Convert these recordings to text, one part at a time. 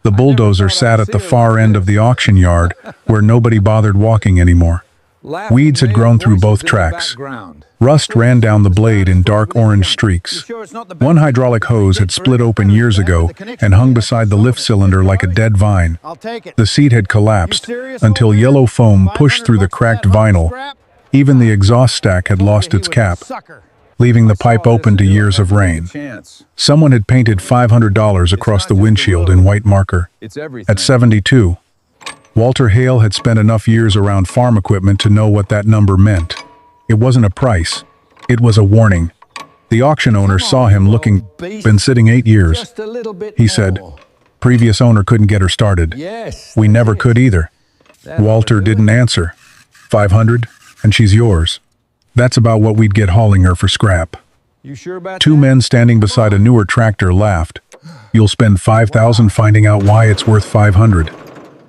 The bulldozer sat at the far end of the auction yard, where nobody bothered walking anymore. Weeds had grown through both tracks. Rust ran down the blade in dark orange streaks. One hydraulic hose had split open years ago and hung beside the lift cylinder like a dead vine. The seat had collapsed until yellow foam pushed through the cracked vinyl. Even the exhaust stack had lost its cap, leaving the pipe open to years of rain. Someone had painted $500 across the windshield in white marker. At 72, Walter Hale had spent enough years around farm equipment to know what that number meant. It wasn't a price. It was a warning. The auction owner saw him looking. Been sitting 8 years. He said, previous owner couldn't get her started. We never could either. Walter didn't answer. 500, and she's yours. That's about what we'd get hauling her for scrap. Two men standing beside a newer tractor laughed. You'll spend $5,000 finding out why it's worth $500.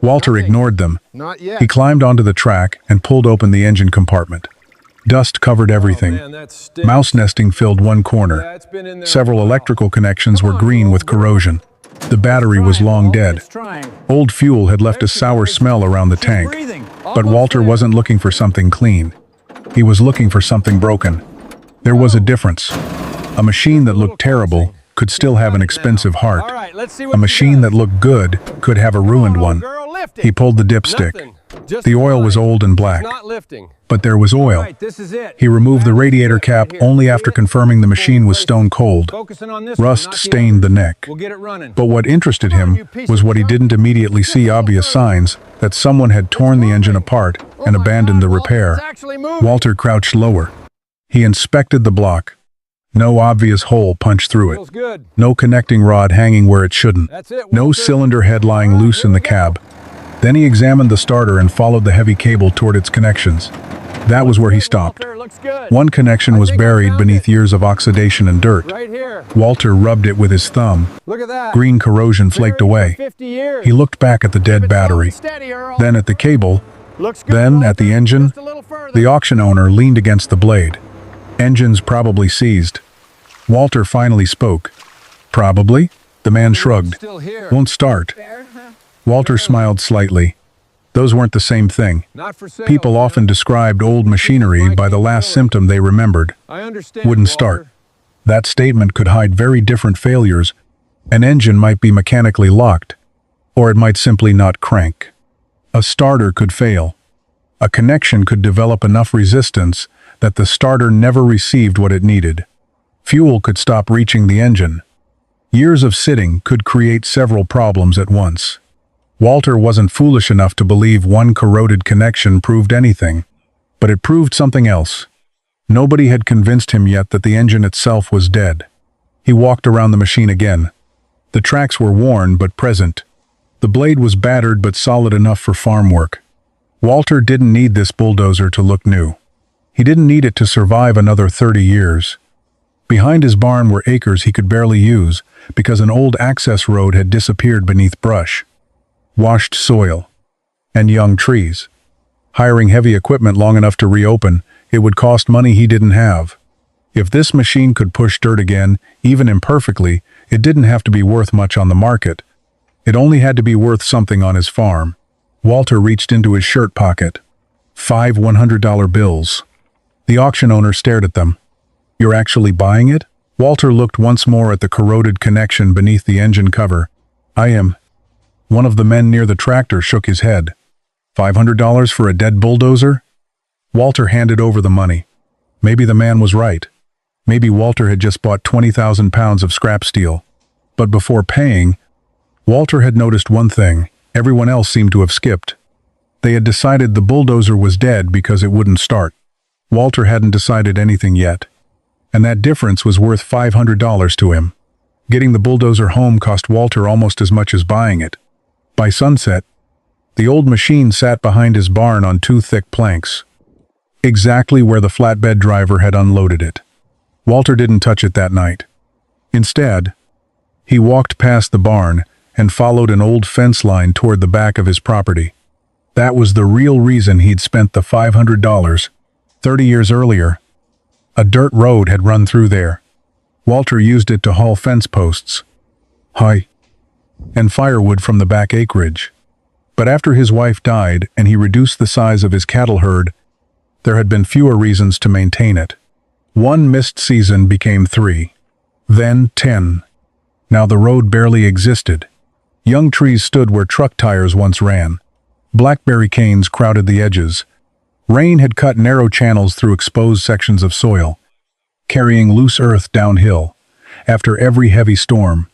Walter ignored them. He climbed onto the track and pulled open the engine compartment. Dust covered everything. Mouse nesting filled one corner. Several electrical connections were green with corrosion. The battery was long dead. Old fuel had left a sour smell around the tank. But Walter wasn't looking for something clean. He was looking for something broken. There was a difference. A machine that looked terrible could still have an expensive heart. A machine that looked good could have a ruined one. He pulled the dipstick. The oil was old and black, but there was oil. He removed the radiator cap only after confirming the machine was stone cold. Rust stained the neck. But what interested him was what he didn't immediately see: obvious signs that someone had torn the engine apart and abandoned the repair. Walter crouched lower. He inspected the block. No obvious hole punched through it. No connecting rod hanging where it shouldn't. No cylinder head lying loose in the cab. Then he examined the starter and followed the heavy cable toward its connections. That was where he stopped. One connection was buried beneath years of oxidation and dirt. Walter rubbed it with his thumb. Green corrosion flaked away. He looked back at the dead battery, then at the cable, then at the engine. The auction owner leaned against the blade. Engines probably seized. Walter finally spoke. Probably? The man shrugged. Won't start. Walter smiled slightly. Those weren't the same thing. People often described old machinery by the last symptom they remembered. Wouldn't start. That statement could hide very different failures. An engine might be mechanically locked, or it might simply not crank. A starter could fail. A connection could develop enough resistance that the starter never received what it needed. Fuel could stop reaching the engine. Years of sitting could create several problems at once. Walter wasn't foolish enough to believe one corroded connection proved anything, but it proved something else. Nobody had convinced him yet that the engine itself was dead. He walked around the machine again. The tracks were worn but present. The blade was battered but solid enough for farm work. Walter didn't need this bulldozer to look new. He didn't need it to survive another 30 years. Behind his barn were acres he could barely use because an old access road had disappeared beneath brush. Washed soil, and young trees. Hiring heavy equipment long enough to reopen, it would cost money he didn't have. If this machine could push dirt again, even imperfectly, it didn't have to be worth much on the market. It only had to be worth something on his farm. Walter reached into his shirt pocket. 5 $100 bills. The auction owner stared at them. You're actually buying it? Walter looked once more at the corroded connection beneath the engine cover. I am. One of the men near the tractor shook his head. $500 for a dead bulldozer? Walter handed over the money. Maybe the man was right. Maybe Walter had just bought 20,000 pounds of scrap steel. But before paying, Walter had noticed one thing everyone else seemed to have skipped. They had decided the bulldozer was dead because it wouldn't start. Walter hadn't decided anything yet. And that difference was worth $500 to him. Getting the bulldozer home cost Walter almost as much as buying it. By sunset, the old machine sat behind his barn on 2 thick planks, exactly where the flatbed driver had unloaded it. Walter didn't touch it that night. Instead, he walked past the barn and followed an old fence line toward the back of his property. That was the real reason he'd spent the $500. 30 years earlier, a dirt road had run through there. Walter used it to haul fence posts. Hi. and firewood from the back acreage. But after his wife died and he reduced the size of his cattle herd, there had been fewer reasons to maintain it. One missed season became 3, then 10. Now the road barely existed. Young trees stood where truck tires once ran. Blackberry canes crowded the edges. Rain had cut narrow channels through exposed sections of soil, carrying loose earth downhill. After every heavy storm,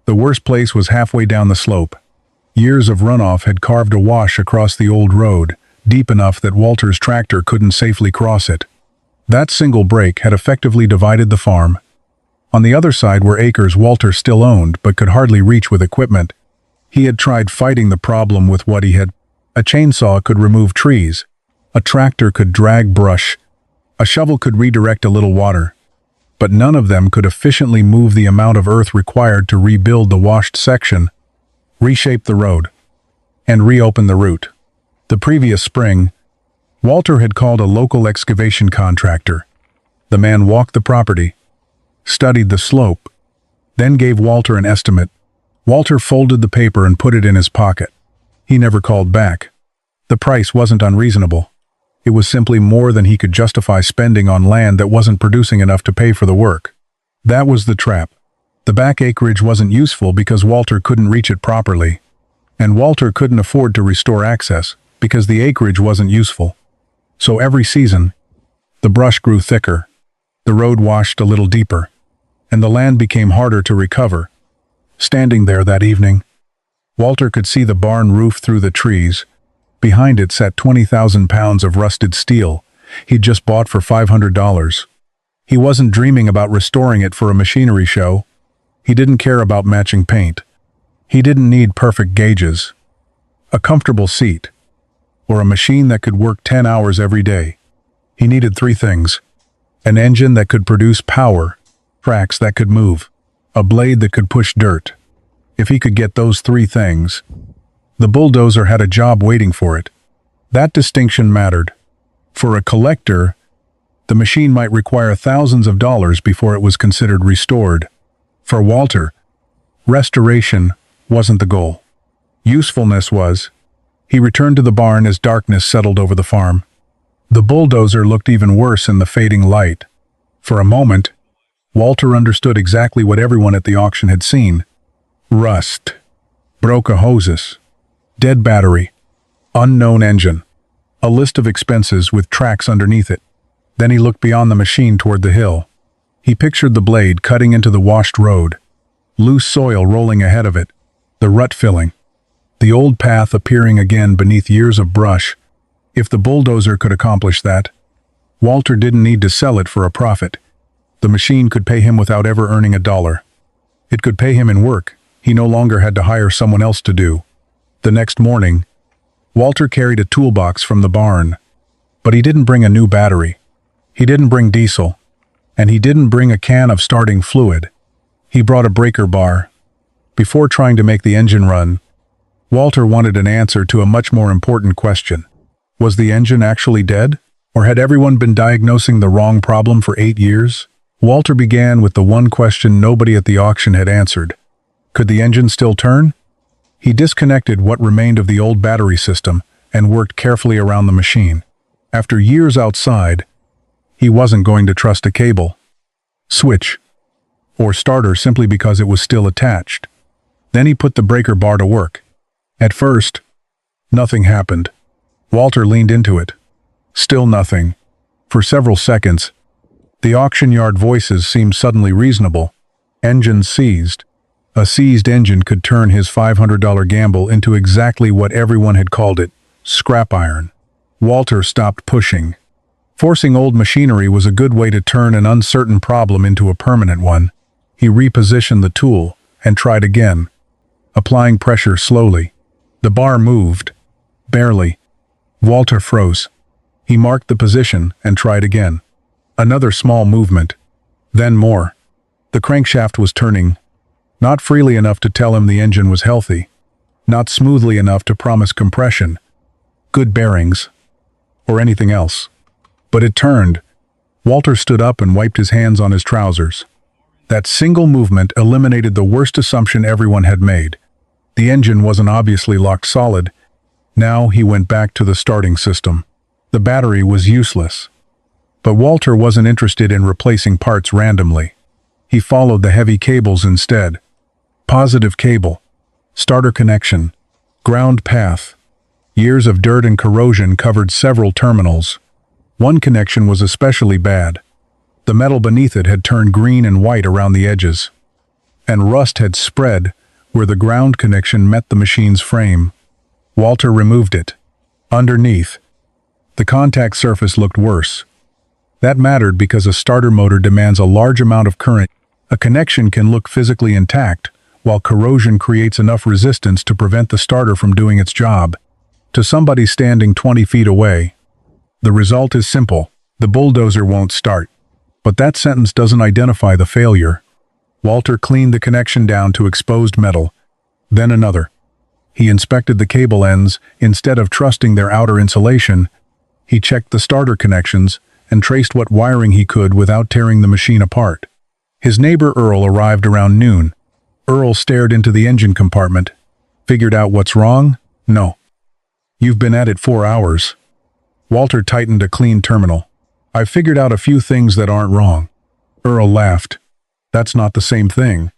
the worst place was halfway down the slope. Years of runoff had carved a wash across the old road, deep enough that Walter's tractor couldn't safely cross it. That single break had effectively divided the farm. On the other side were acres Walter still owned but could hardly reach with equipment. He had tried fighting the problem with what he had. A chainsaw could remove trees. A tractor could drag brush. A shovel could redirect a little water. But none of them could efficiently move the amount of earth required to rebuild the washed section, reshape the road, and reopen the route. The previous spring, Walter had called a local excavation contractor. The man walked the property, studied the slope, then gave Walter an estimate. Walter folded the paper and put it in his pocket. He never called back. The price wasn't unreasonable. It was simply more than he could justify spending on land that wasn't producing enough to pay for the work. That was the trap. The back acreage wasn't useful because Walter couldn't reach it properly. And Walter couldn't afford to restore access because the acreage wasn't useful. So every season, the brush grew thicker, the road washed a little deeper, and the land became harder to recover. Standing there that evening, Walter could see the barn roof through the trees. Behind it sat 20,000 pounds of rusted steel he'd just bought for $500. He wasn't dreaming about restoring it for a machinery show. He didn't care about matching paint. He didn't need perfect gauges, a comfortable seat, or a machine that could work 10 hours every day. He needed 3 things: an engine that could produce power, tracks that could move, a blade that could push dirt. If he could get those 3 things, the bulldozer had a job waiting for it. That distinction mattered. For a collector, the machine might require thousands of dollars before it was considered restored. For Walter, restoration wasn't the goal. Usefulness was. He returned to the barn as darkness settled over the farm. The bulldozer looked even worse in the fading light. For a moment, Walter understood exactly what everyone at the auction had seen. Rust, broken hoses, dead battery, unknown engine, a list of expenses with tracks underneath it. Then he looked beyond the machine toward the hill. He pictured the blade cutting into the washed road, loose soil rolling ahead of it, the rut filling, the old path appearing again beneath years of brush. If the bulldozer could accomplish that, Walter didn't need to sell it for a profit. The machine could pay him without ever earning a dollar. It could pay him in work he no longer had to hire someone else to do. The next morning, Walter carried a toolbox from the barn, but he didn't bring a new battery. He didn't bring diesel, and he didn't bring a can of starting fluid. He brought a breaker bar. Before trying to make the engine run, Walter wanted an answer to a much more important question. Was the engine actually dead? Or had everyone been diagnosing the wrong problem for 8 years? Walter began with the one question nobody at the auction had answered. Could the engine still turn? He disconnected what remained of the old battery system and worked carefully around the machine. After years outside, he wasn't going to trust a cable, switch, or starter simply because it was still attached. Then he put the breaker bar to work. At first, nothing happened. Walter leaned into it. Still nothing. For several seconds, the auction yard voices seemed suddenly reasonable. Engine seized. A seized engine could turn his $500 gamble into exactly what everyone had called it, scrap iron. Walter stopped pushing. Forcing old machinery was a good way to turn an uncertain problem into a permanent one. He repositioned the tool and tried again, applying pressure slowly. The bar moved. Barely. Walter froze. He marked the position and tried again. Another small movement. Then more. The crankshaft was turning. Not freely enough to tell him the engine was healthy. Not smoothly enough to promise compression, good bearings, or anything else. But it turned. Walter stood up and wiped his hands on his trousers. That single movement eliminated the worst assumption everyone had made. The engine wasn't obviously locked solid. Now he went back to the starting system. The battery was useless. But Walter wasn't interested in replacing parts randomly. He followed the heavy cables instead. Positive cable, starter connection, ground path. Years of dirt and corrosion covered several terminals. One connection was especially bad. The metal beneath it had turned green and white around the edges, and rust had spread where the ground connection met the machine's frame. Walter removed it. Underneath, the contact surface looked worse. That mattered because a starter motor demands a large amount of current. A connection can look physically intact, while corrosion creates enough resistance to prevent the starter from doing its job. To somebody standing 20 feet away, the result is simple: the bulldozer won't start. But that sentence doesn't identify the failure. Walter cleaned the connection down to exposed metal, then another. He inspected the cable ends. Instead of trusting their outer insulation, he checked the starter connections and traced what wiring he could without tearing the machine apart. His neighbor Earl arrived around noon. Earl stared into the engine compartment. Figured out what's wrong? No. You've been at it 4 hours. Walter tightened a clean terminal. I've figured out a few things that aren't wrong. Earl laughed. That's not the same thing.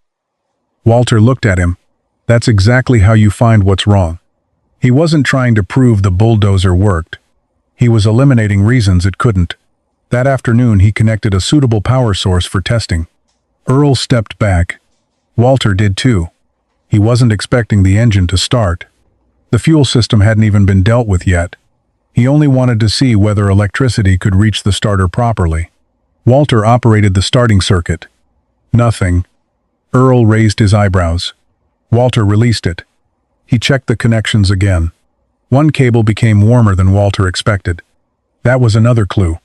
Walter looked at him. That's exactly how you find what's wrong. He wasn't trying to prove the bulldozer worked. He was eliminating reasons it couldn't. That afternoon he connected a suitable power source for testing. Earl stepped back. Walter did too. He wasn't expecting the engine to start. The fuel system hadn't even been dealt with yet. He only wanted to see whether electricity could reach the starter properly. Walter operated the starting circuit. Nothing. Earl raised his eyebrows. Walter released it. He checked the connections again. One cable became warmer than Walter expected. That was another clue.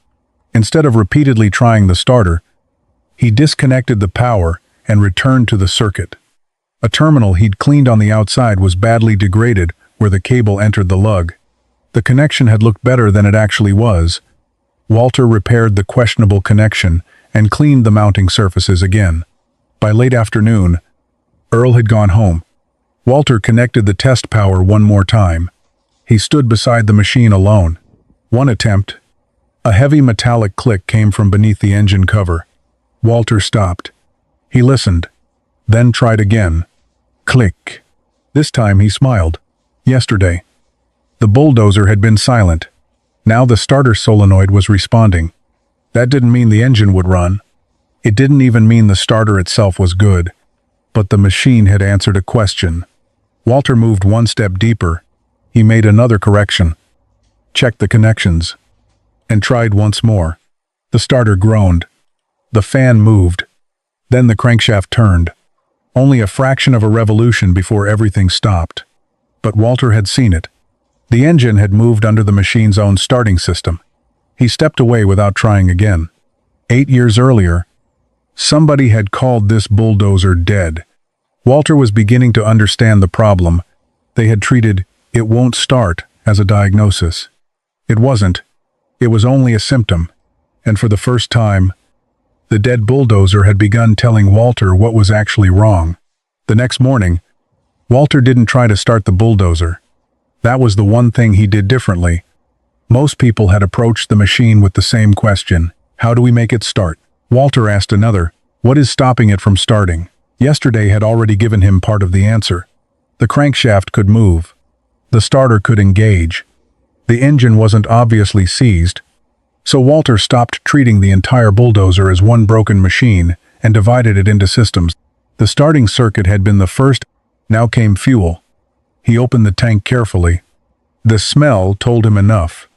Instead of repeatedly trying the starter, he disconnected the power and returned to the circuit. A terminal he'd cleaned on the outside was badly degraded where the cable entered the lug. The connection had looked better than it actually was. Walter repaired the questionable connection and cleaned the mounting surfaces again. By late afternoon, Earl had gone home. Walter connected the test power one more time. He stood beside the machine alone. One attempt. A heavy metallic click came from beneath the engine cover. Walter stopped. He listened, then tried again. Click. This time he smiled. Yesterday, the bulldozer had been silent. Now the starter solenoid was responding. That didn't mean the engine would run. It didn't even mean the starter itself was good. But the machine had answered a question. Walter moved one step deeper. He made another correction, checked the connections, and tried once more. The starter groaned. The fan moved. Then the crankshaft turned. Only a fraction of a revolution before everything stopped. But Walter had seen it. The engine had moved under the machine's own starting system. He stepped away without trying again. 8 years earlier, somebody had called this bulldozer dead. Walter was beginning to understand the problem. They had treated "it won't start" as a diagnosis. It wasn't. It was only a symptom. And for the first time, the dead bulldozer had begun telling Walter what was actually wrong. The next morning, Walter didn't try to start the bulldozer. That was the one thing he did differently. Most people had approached the machine with the same question: how do we make it start? Walter asked another: what is stopping it from starting? Yesterday had already given him part of the answer. The crankshaft could move. The starter could engage. The engine wasn't obviously seized. So Walter stopped treating the entire bulldozer as one broken machine and divided it into systems. The starting circuit had been the first. Now came fuel. He opened the tank carefully. The smell told him enough.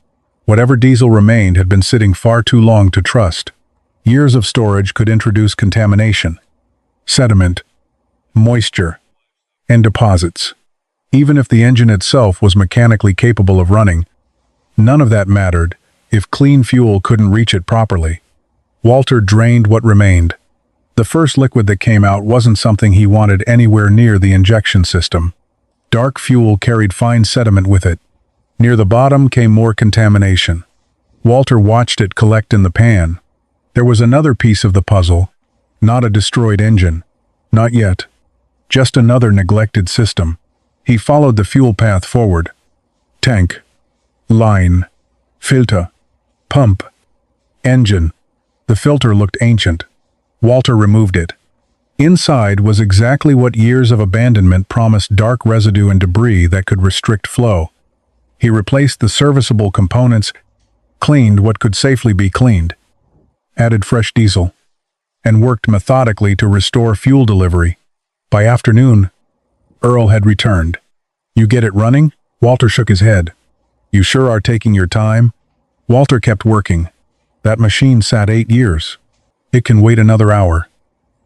Whatever diesel remained had been sitting far too long to trust. Years of storage could introduce contamination, sediment, moisture, and deposits. Even if the engine itself was mechanically capable of running, none of that mattered if clean fuel couldn't reach it properly. Walter drained what remained. The first liquid that came out wasn't something he wanted anywhere near the injection system. Dark fuel carried fine sediment with it. Near the bottom came more contamination. Walter watched it collect in the pan. There was another piece of the puzzle. Not a destroyed engine. Not yet. Just another neglected system. He followed the fuel path forward. Tank, line, filter, pump, engine. The filter looked ancient. Walter removed it. Inside was exactly what years of abandonment promised: dark residue and debris that could restrict flow. He replaced the serviceable components, cleaned what could safely be cleaned, added fresh diesel, and worked methodically to restore fuel delivery. By afternoon, Earl had returned. "You get it running?" Walter shook his head. "You sure are taking your time." Walter kept working. "That machine sat 8 years. It can wait another hour."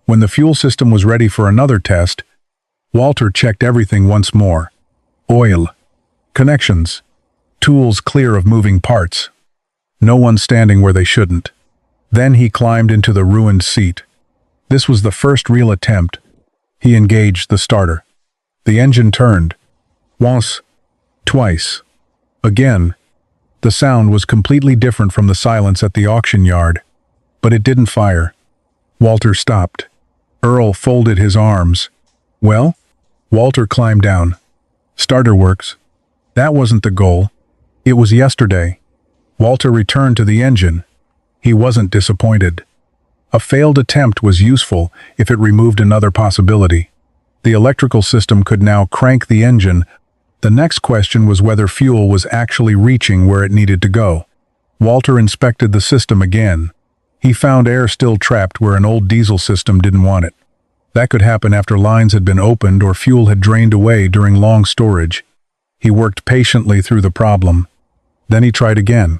When the fuel system was ready for another test, Walter checked everything once more. Oil, connections, tools clear of moving parts. No one standing where they shouldn't. Then he climbed into the ruined seat. This was the first real attempt. He engaged the starter. The engine turned. Once, twice. Again. The sound was completely different from the silence at the auction yard. But it didn't fire. Walter stopped. Earl folded his arms. "Well?" Walter climbed down. "Starter works." That wasn't the goal. It was yesterday. Walter returned to the engine. He wasn't disappointed. A failed attempt was useful if it removed another possibility. The electrical system could now crank the engine. The next question was whether fuel was actually reaching where it needed to go. Walter inspected the system again. He found air still trapped where an old diesel system didn't want it. That could happen after lines had been opened or fuel had drained away during long storage. He worked patiently through the problem. Then he tried again.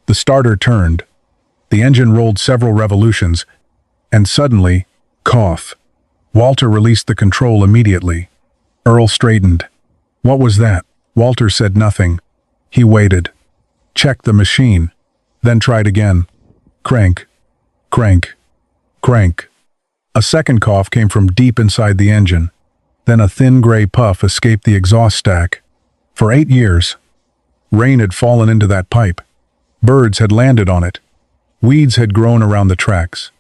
The starter turned. The engine rolled several revolutions, and suddenly, cough. Walter released the control immediately. Earl straightened. "What was that?" Walter said nothing. He waited. Checked the machine. Then tried again. Crank. Crank. Crank. A second cough came from deep inside the engine. Then a thin gray puff escaped the exhaust stack. For 8 years, rain had fallen into that pipe. Birds had landed on it. Weeds had grown around the tracks.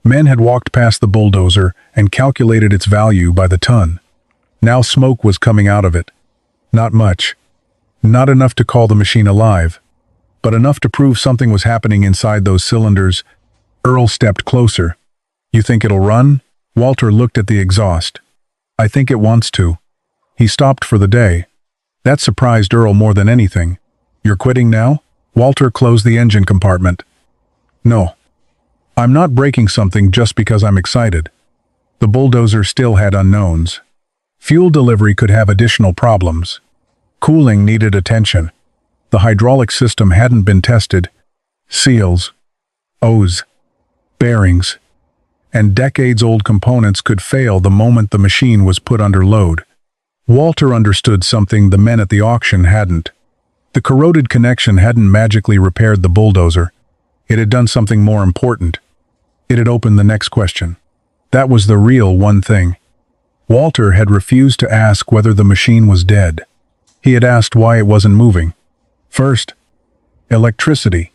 Men had walked past the bulldozer and calculated its value by the ton. Now smoke was coming out of it. Not much. Not enough to call the machine alive, but enough to prove something was happening inside those cylinders. Earl stepped closer. "You think it'll run?" Walter looked at the exhaust. "I think it wants to." He stopped for the day. That surprised Earl more than anything. "You're quitting now?" Walter closed the engine compartment. "No. I'm not breaking something just because I'm excited." The bulldozer still had unknowns. Fuel delivery could have additional problems. Cooling needed attention. The hydraulic system hadn't been tested. Seals, O's, bearings, and decades-old components could fail the moment the machine was put under load. Walter understood something the men at the auction hadn't. The corroded connection hadn't magically repaired the bulldozer. It had done something more important. It had opened the next question. That was the real one thing. Walter had refused to ask whether the machine was dead. He had asked why it wasn't moving. First, electricity.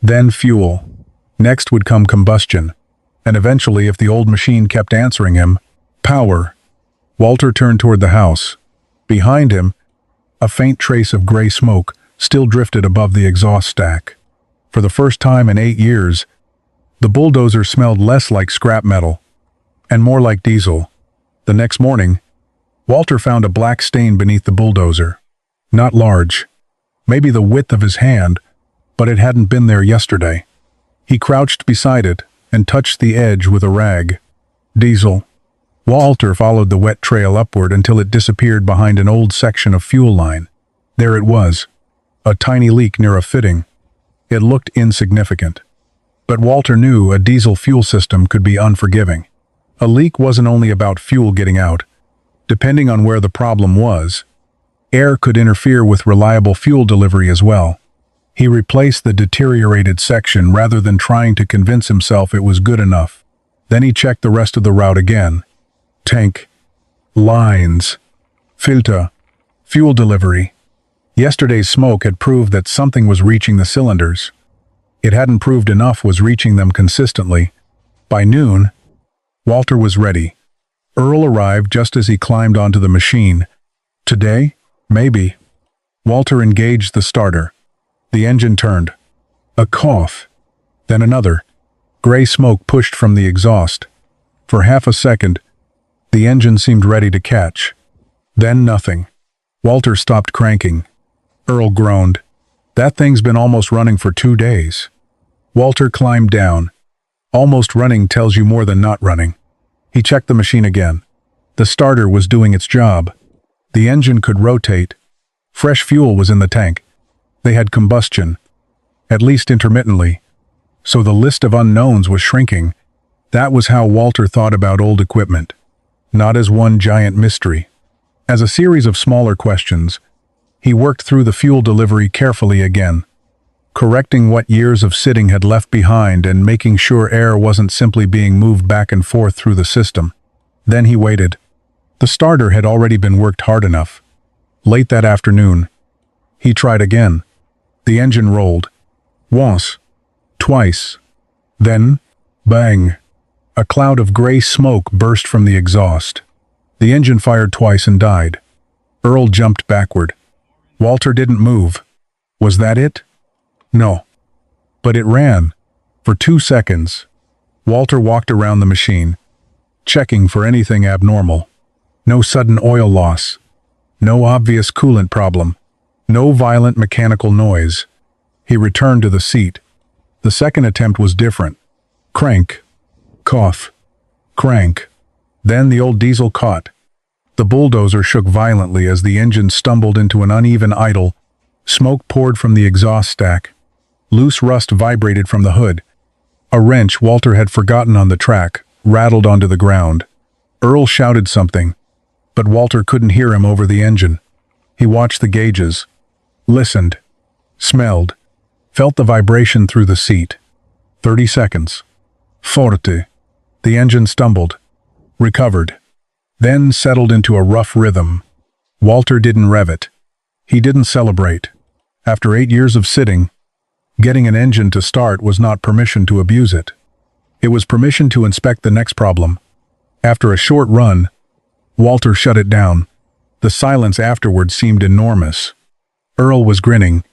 Then fuel. Next would come combustion. And eventually, if the old machine kept answering him, power. Walter turned toward the house. Behind him, a faint trace of gray smoke still drifted above the exhaust stack. For the first time in 8 years, the bulldozer smelled less like scrap metal and more like diesel. The next morning, Walter found a black stain beneath the bulldozer. Not large, maybe the width of his hand, but it hadn't been there yesterday. He crouched beside it and touched the edge with a rag. Diesel. Walter followed the wet trail upward until it disappeared behind an old section of fuel line. There it was, a tiny leak near a fitting. It looked insignificant. But Walter knew a diesel fuel system could be unforgiving. A leak wasn't only about fuel getting out. Depending on where the problem was, air could interfere with reliable fuel delivery as well. He replaced the deteriorated section rather than trying to convince himself it was good enough. Then he checked the rest of the route again. Tank, lines, filter, fuel delivery. Yesterday's smoke had proved that something was reaching the cylinders. It hadn't proved enough was reaching them consistently. By noon, Walter was ready. Earl arrived just as he climbed onto the machine. Today? Maybe. Walter engaged the starter. The engine turned. A cough. Then another. Gray smoke pushed from the exhaust. For half a second, the engine seemed ready to catch. Then nothing. Walter stopped cranking. Earl groaned. That thing's been almost running for 2 days. Walter climbed down. Almost running tells you more than not running. He checked the machine again. The starter was doing its job. The engine could rotate. Fresh fuel was in the tank. They had combustion, at least intermittently. So the list of unknowns was shrinking. That was how Walter thought about old equipment. Not as one giant mystery. As a series of smaller questions, he worked through the fuel delivery carefully again, correcting what years of sitting had left behind and making sure air wasn't simply being moved back and forth through the system. Then he waited. The starter had already been worked hard enough. Late that afternoon, he tried again. The engine rolled. Once. Twice. Then, bang. A cloud of gray smoke burst from the exhaust. The engine fired twice and died. Earl jumped backward. Walter didn't move. Was that it? No. But it ran. For 2 seconds. Walter walked around the machine, checking for anything abnormal. No sudden oil loss. No obvious coolant problem. No violent mechanical noise. He returned to the seat. The second attempt was different. Crank. Cough. Crank. Then the old diesel caught. The bulldozer shook violently as the engine stumbled into an uneven idle. Smoke poured from the exhaust stack. Loose rust vibrated from the hood. A wrench Walter had forgotten on the track rattled onto the ground. Earl shouted something, but Walter couldn't hear him over the engine. He watched the gauges, listened, smelled, felt the vibration through the seat. 30 seconds. Forte. The engine stumbled, recovered, then settled into a rough rhythm. Walter didn't rev it. He didn't celebrate. After 8 years of sitting, getting an engine to start was not permission to abuse it. It was permission to inspect the next problem. After a short run, Walter shut it down. The silence afterward seemed enormous. Earl was grinning.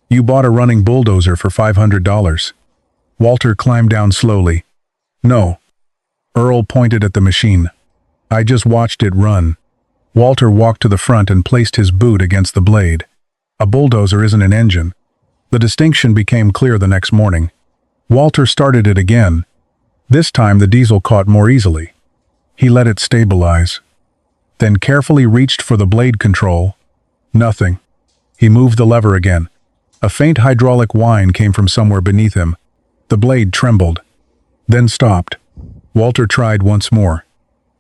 You bought a running bulldozer for $500. Walter climbed down slowly. No. Earl pointed at the machine. I just watched it run. Walter walked to the front and placed his boot against the blade. A bulldozer isn't an engine. The distinction became clear the next morning. Walter started it again. This time the diesel caught more easily. He let it stabilize. Then carefully reached for the blade control. Nothing. He moved the lever again. A faint hydraulic whine came from somewhere beneath him. The blade trembled, then stopped. Walter tried once more.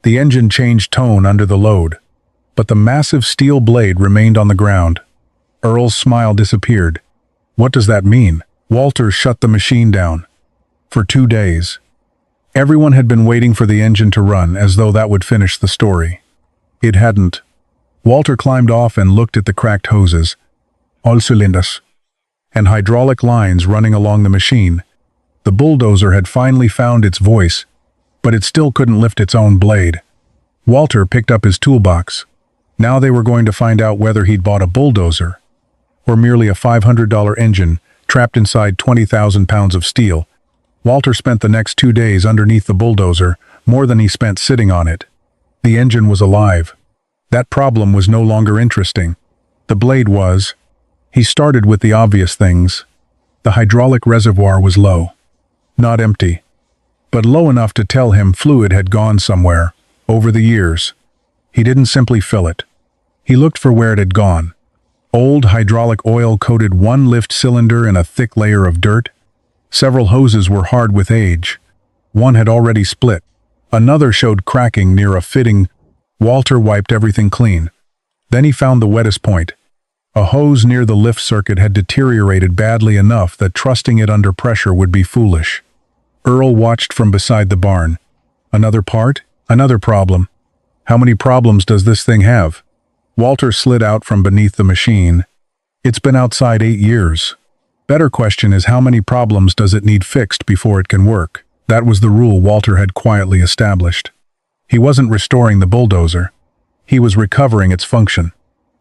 The engine changed tone under the load, but the massive steel blade remained on the ground. Earl's smile disappeared. What does that mean? Walter shut the machine down. For 2 days. Everyone had been waiting for the engine to run, as though that would finish the story. It hadn't. Walter climbed off and looked at the cracked hoses, all cylinders, and hydraulic lines running along the machine. The bulldozer had finally found its voice, but it still couldn't lift its own blade. Walter picked up his toolbox. Now they were going to find out whether he'd bought a bulldozer, or merely a $500 engine trapped inside 20,000 pounds of steel. Walter spent the next 2 days underneath the bulldozer, more than he spent sitting on it. The engine was alive. That problem was no longer interesting. The blade was. He started with the obvious things. The hydraulic reservoir was low. Not empty, but low enough to tell him fluid had gone somewhere, over the years. He didn't simply fill it. He looked for where it had gone. Old hydraulic oil coated one lift cylinder in a thick layer of dirt. Several hoses were hard with age. One had already split. Another showed cracking near a fitting. Walter wiped everything clean. Then he found the wettest point. A hose near the lift circuit had deteriorated badly enough that trusting it under pressure would be foolish. Earl watched from beside the barn. Another part? Another problem. How many problems does this thing have? Walter slid out from beneath the machine. It's been outside 8 years. Better question is how many problems does it need fixed before it can work? That was the rule Walter had quietly established. He wasn't restoring the bulldozer. He was recovering its function.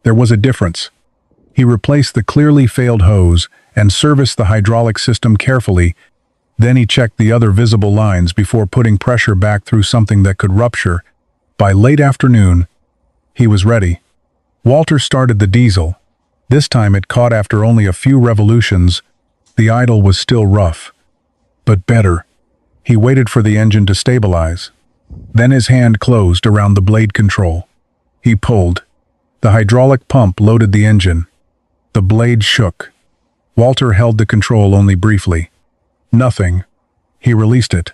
There was a difference. He replaced the clearly failed hose and serviced the hydraulic system carefully. Then he checked the other visible lines before putting pressure back through something that could rupture. By late afternoon, he was ready. Walter started the diesel. This time it caught after only a few revolutions. The idle was still rough, but better. He waited for the engine to stabilize. Then his hand closed around the blade control. He pulled. The hydraulic pump loaded the engine. The blade shook. Walter held the control only briefly. Nothing. He released it.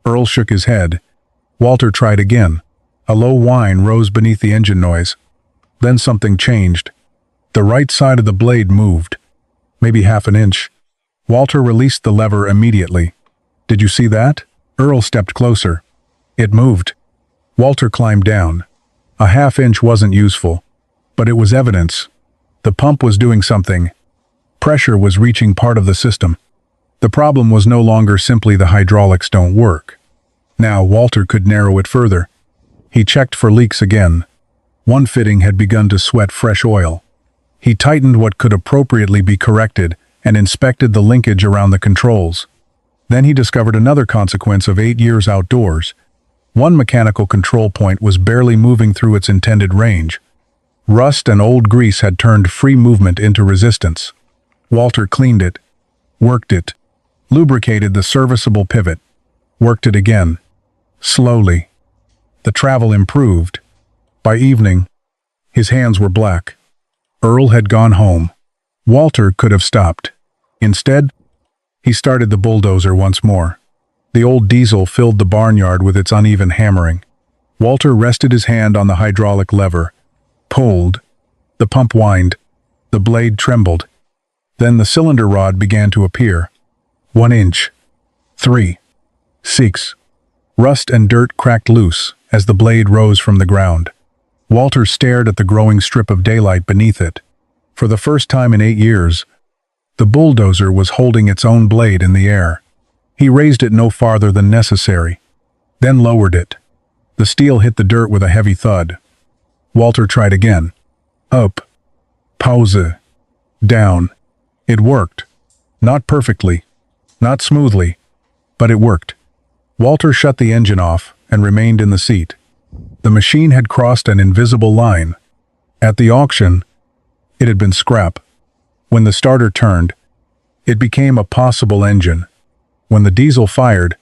Earl shook his head. Walter tried again. A low whine rose beneath the engine noise. Then something changed. The right side of the blade moved. Maybe half an inch. Walter released the lever immediately. Did you see that? Earl stepped closer. It moved. Walter climbed down. A half inch wasn't useful, but it was evidence. The pump was doing something. Pressure was reaching part of the system. The problem was no longer simply the hydraulics don't work. Now Walter could narrow it further. He checked for leaks again. One fitting had begun to sweat fresh oil. He tightened what could appropriately be corrected and inspected the linkage around the controls. Then he discovered another consequence of 8 years outdoors. One mechanical control point was barely moving through its intended range. Rust and old grease had turned free movement into resistance. Walter cleaned it, worked it, lubricated the serviceable pivot, worked it again. Slowly. The travel improved. By evening, his hands were black. Earl had gone home. Walter could have stopped. Instead, he started the bulldozer once more. The old diesel filled the barnyard with its uneven hammering. Walter rested his hand on the hydraulic lever, pulled. The pump whined. The blade trembled. Then the cylinder rod began to appear. 1 inch. 3. 6. Rust and dirt cracked loose as the blade rose from the ground. Walter stared at the growing strip of daylight beneath it. For the first time in 8 years, the bulldozer was holding its own blade in the air. He raised it no farther than necessary, then lowered it. The steel hit the dirt with a heavy thud. Walter tried again. Up. Pause. Down. It worked. Not perfectly, not smoothly, but it worked. Walter shut the engine off and remained in the seat. The machine had crossed an invisible line. At the auction, it had been scrap. When the starter turned, it became a possible engine. When the diesel fired,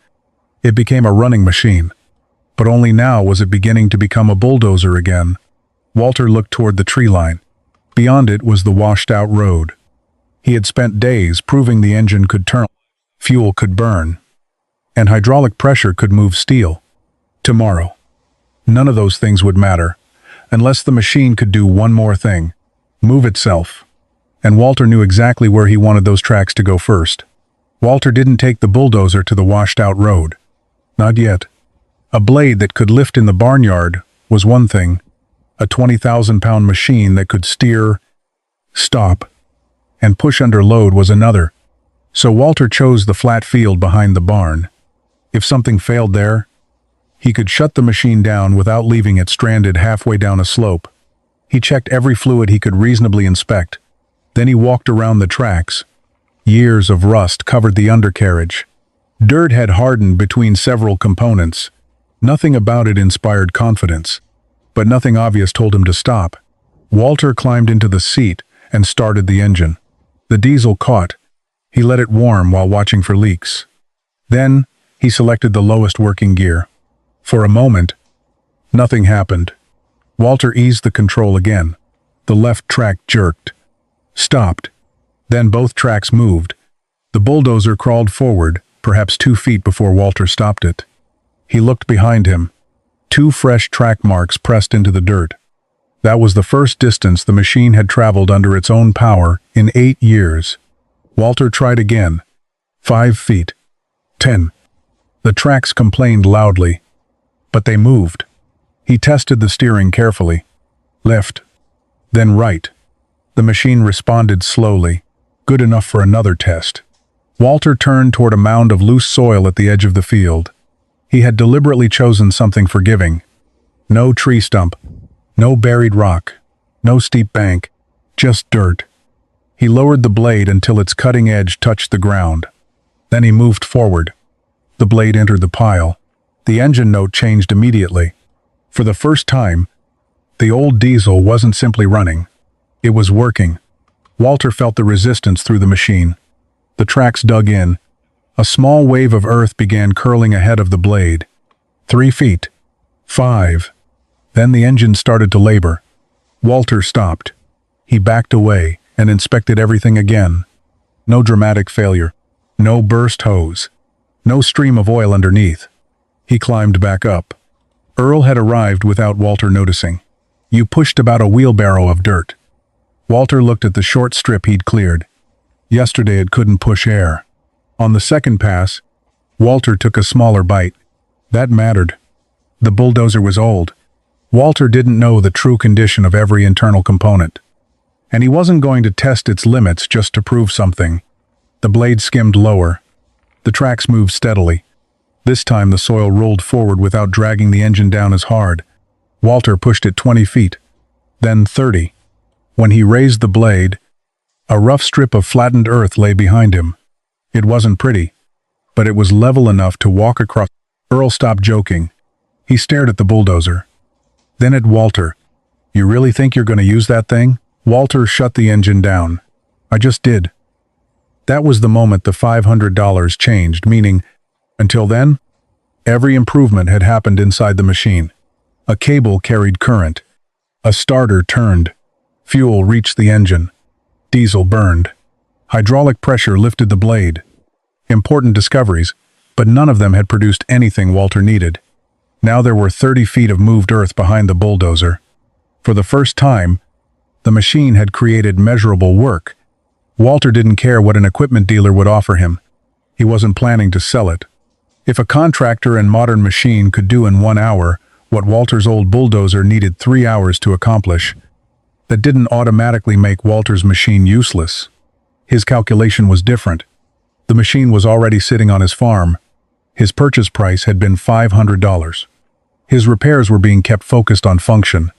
it became a running machine. But only now was it beginning to become a bulldozer again. Walter looked toward the tree line. Beyond it was the washed-out road. He had spent days proving the engine could turn, fuel could burn, and hydraulic pressure could move steel. Tomorrow, none of those things would matter, unless the machine could do one more thing, move itself. And Walter knew exactly where he wanted those tracks to go first. Walter didn't take the bulldozer to the washed-out road. Not yet. A blade that could lift in the barnyard was one thing. A 20,000-pound machine that could steer, stop, and push under load was another. So Walter chose the flat field behind the barn. If something failed there, he could shut the machine down without leaving it stranded halfway down a slope. He checked every fluid he could reasonably inspect. Then he walked around the tracks. Years of rust covered the undercarriage. Dirt had hardened between several components. Nothing about it inspired confidence, but nothing obvious told him to stop. Walter climbed into the seat and started the engine. The diesel caught. He let it warm while watching for leaks. Then, he selected the lowest working gear. For a moment, nothing happened. Walter eased the control again. The left track jerked. Stopped. Then both tracks moved. The bulldozer crawled forward, perhaps 2 feet before Walter stopped it. He looked behind him. 2 fresh track marks pressed into the dirt. That was the first distance the machine had traveled under its own power in 8 years. Walter tried again. 5 feet. 10. The tracks complained loudly, but they moved. He tested the steering carefully. Left. Then right. The machine responded slowly, good enough for another test. Walter turned toward a mound of loose soil at the edge of the field. He had deliberately chosen something forgiving. No tree stump, no buried rock, No steep bank, just dirt. He lowered the blade until its cutting edge touched the ground. Then he moved forward. The blade entered the pile. The engine note changed immediately. For the first time, the old diesel wasn't simply running. It was working. Walter felt the resistance through the machine. The tracks dug in. A small wave of earth began curling ahead of the blade. 3 feet. 5. Then the engine started to labor. Walter stopped. He backed away and inspected everything again. No dramatic failure. No burst hose. No stream of oil underneath. He climbed back up. Earl had arrived without Walter noticing. You pushed about a wheelbarrow of dirt. Walter looked at the short strip he'd cleared. Yesterday it couldn't push air. On the second pass, Walter took a smaller bite. That mattered. The bulldozer was old. Walter didn't know the true condition of every internal component. And he wasn't going to test its limits just to prove something. The blade skimmed lower. The tracks moved steadily. This time the soil rolled forward without dragging the engine down as hard. Walter pushed it 20 feet, then 30. When he raised the blade, a rough strip of flattened earth lay behind him. It wasn't pretty, but it was level enough to walk across. Earl stopped joking. He stared at the bulldozer. Then at Walter. You really think you're going to use that thing? Walter shut the engine down. I just did. That was the moment the $500 changed, meaning, until then, every improvement had happened inside the machine. A cable carried current. A starter turned. Fuel reached the engine. Diesel burned. Hydraulic pressure lifted the blade. Important discoveries, but none of them had produced anything Walter needed. Now there were 30 feet of moved earth behind the bulldozer. For the first time, the machine had created measurable work. Walter didn't care what an equipment dealer would offer him. He wasn't planning to sell it. If a contractor and modern machine could do in 1 hour what Walter's old bulldozer needed 3 hours to accomplish, that didn't automatically make Walter's machine useless. His calculation was different. The machine was already sitting on his farm. His purchase price had been $500. His repairs were being kept focused on function.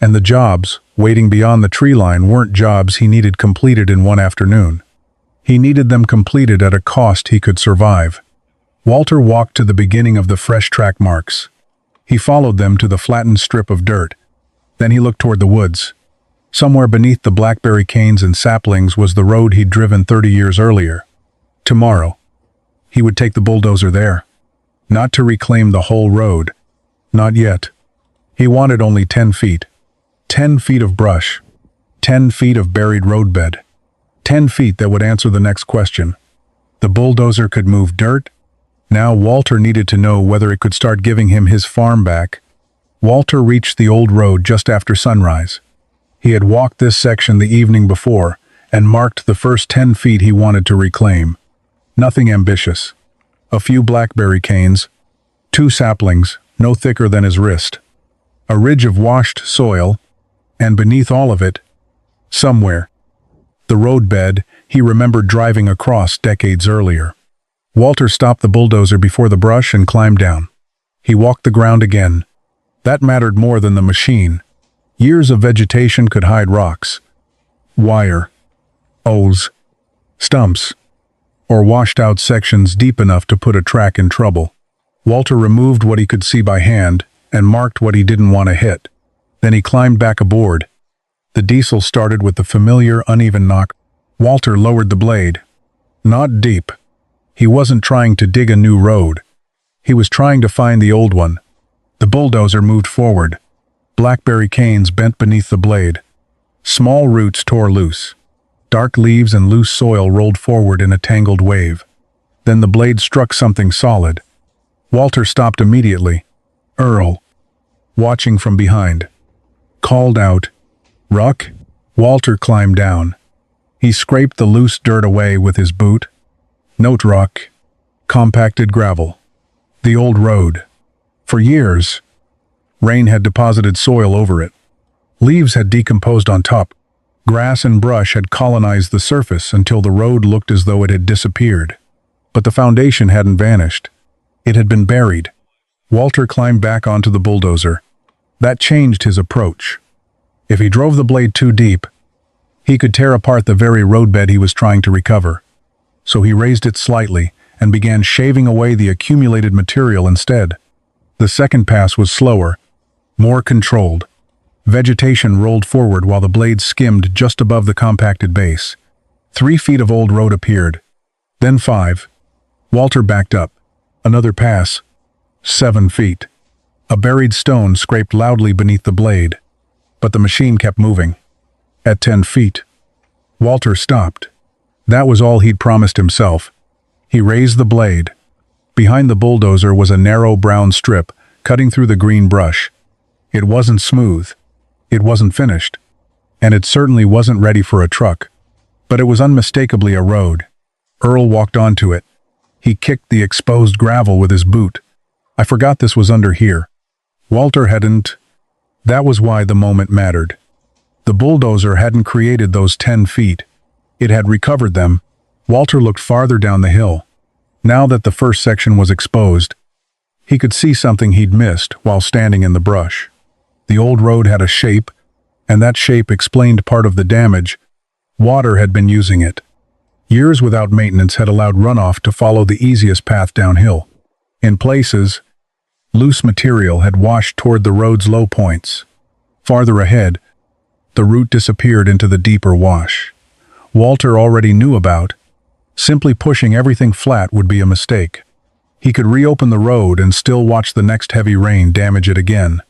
And the jobs, waiting beyond the tree line, weren't jobs he needed completed in one afternoon. He needed them completed at a cost he could survive. Walter walked to the beginning of the fresh track marks. He followed them to the flattened strip of dirt. Then he looked toward the woods. Somewhere beneath the blackberry canes and saplings was the road he'd driven 30 years earlier. Tomorrow, he would take the bulldozer there. Not to reclaim the whole road. Not yet. He wanted only 10 feet. 10 feet of brush. 10 feet of buried roadbed. 10 feet that would answer the next question. The bulldozer could move dirt. Now Walter needed to know whether it could start giving him his farm back. Walter reached the old road just after sunrise. He had walked this section the evening before and marked the first 10 feet he wanted to reclaim. Nothing ambitious. A few blackberry canes, 2 saplings, no thicker than his wrist. A ridge of washed soil, and beneath all of it, somewhere, the roadbed he remembered driving across decades earlier. Walter stopped the bulldozer before the brush and climbed down. He walked the ground again. That mattered more than the machine. Years of vegetation could hide rocks, wire, O's, stumps, or washed out sections deep enough to put a track in trouble. Walter removed what he could see by hand and marked what he didn't want to hit. Then he climbed back aboard. The diesel started with the familiar uneven knock. Walter lowered the blade. Not deep. He wasn't trying to dig a new road. He was trying to find the old one. The bulldozer moved forward. Blackberry canes bent beneath the blade. Small roots tore loose. Dark leaves and loose soil rolled forward in a tangled wave. Then the blade struck something solid. Walter stopped immediately. Earl, watching from behind, called out, "Ruck?" Walter climbed down. He scraped the loose dirt away with his boot. Note rock. Compacted gravel. The old road. For years, rain had deposited soil over it. Leaves had decomposed on top. Grass and brush had colonized the surface until the road looked as though it had disappeared. But the foundation hadn't vanished. It had been buried. Walter climbed back onto the bulldozer. That changed his approach. If he drove the blade too deep, he could tear apart the very roadbed he was trying to recover. So he raised it slightly and began shaving away the accumulated material instead. The second pass was slower, more controlled. Vegetation rolled forward while the blade skimmed just above the compacted base. 3 feet of old road appeared. Then 5. Walter backed up. Another pass. 7 feet. A buried stone scraped loudly beneath the blade, but the machine kept moving. At 10 feet, Walter stopped. That was all he'd promised himself. He raised the blade. Behind the bulldozer was a narrow brown strip cutting through the green brush. It wasn't smooth. It wasn't finished. And it certainly wasn't ready for a truck. But it was unmistakably a road. Earl walked onto it. He kicked the exposed gravel with his boot. I forgot this was under here. Walter hadn't. That was why the moment mattered. The bulldozer hadn't created those 10 feet. It had recovered them. Walter looked farther down the hill. Now that the first section was exposed, he could see something he'd missed while standing in the brush. The old road had a shape, and that shape explained part of the damage. Water had been using it. Years without maintenance had allowed runoff to follow the easiest path downhill. In places, loose material had washed toward the road's low points. Farther ahead, the route disappeared into the deeper wash. Walter already knew about. Simply pushing everything flat would be a mistake. He could reopen the road and still watch the next heavy rain damage it again.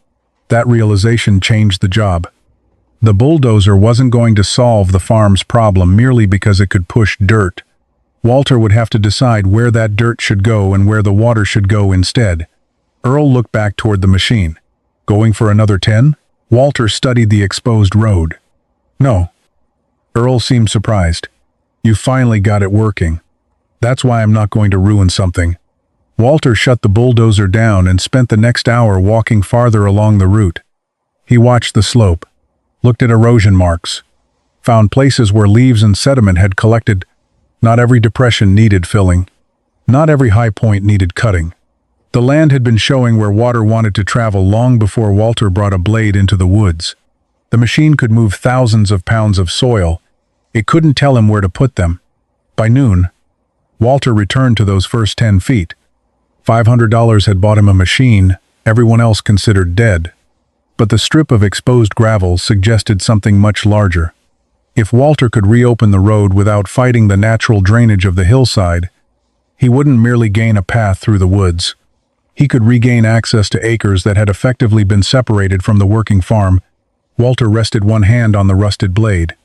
That realization changed the job. The bulldozer wasn't going to solve the farm's problem merely because it could push dirt. Walter would have to decide where that dirt should go and where the water should go instead. Earl looked back toward the machine. Going for another 10? Walter studied the exposed road. No. Earl seemed surprised. You finally got it working. That's why I'm not going to ruin something. Walter shut the bulldozer down and spent the next hour walking farther along the route. He watched the slope, looked at erosion marks, found places where leaves and sediment had collected. Not every depression needed filling. Not every high point needed cutting. The land had been showing where water wanted to travel long before Walter brought a blade into the woods. The machine could move thousands of pounds of soil. It couldn't tell him where to put them. By noon, Walter returned to those first 10 feet. $500 had bought him a machine everyone else considered dead. But the strip of exposed gravel suggested something much larger. If Walter could reopen the road without fighting the natural drainage of the hillside, he wouldn't merely gain a path through the woods. He could regain access to acres that had effectively been separated from the working farm. Walter rested one hand on the rusted blade.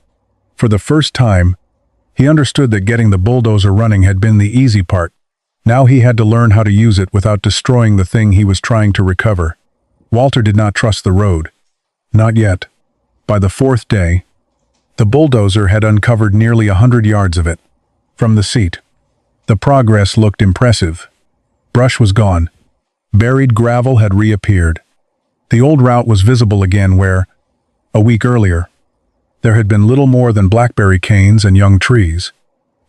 For the first time, he understood that getting the bulldozer running had been the easy part. Now he had to learn how to use it without destroying the thing he was trying to recover. Walter did not trust the road. Not yet. By the 4th day, the bulldozer had uncovered nearly 100 yards of it. From the seat, the progress looked impressive. Brush was gone. Buried gravel had reappeared. The old route was visible again where, a week earlier, there had been little more than blackberry canes and young trees.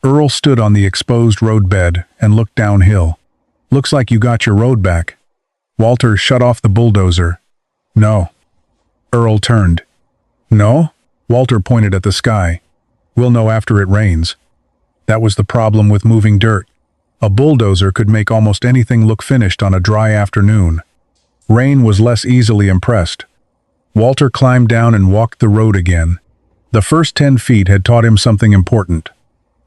Earl stood on the exposed roadbed and looked downhill. Looks like you got your road back. Walter shut off the bulldozer. No. Earl turned. No? Walter pointed at the sky. We'll know after it rains. That was the problem with moving dirt. A bulldozer could make almost anything look finished on a dry afternoon. Rain was less easily impressed. Walter climbed down and walked the road again. The first 10 feet had taught him something important.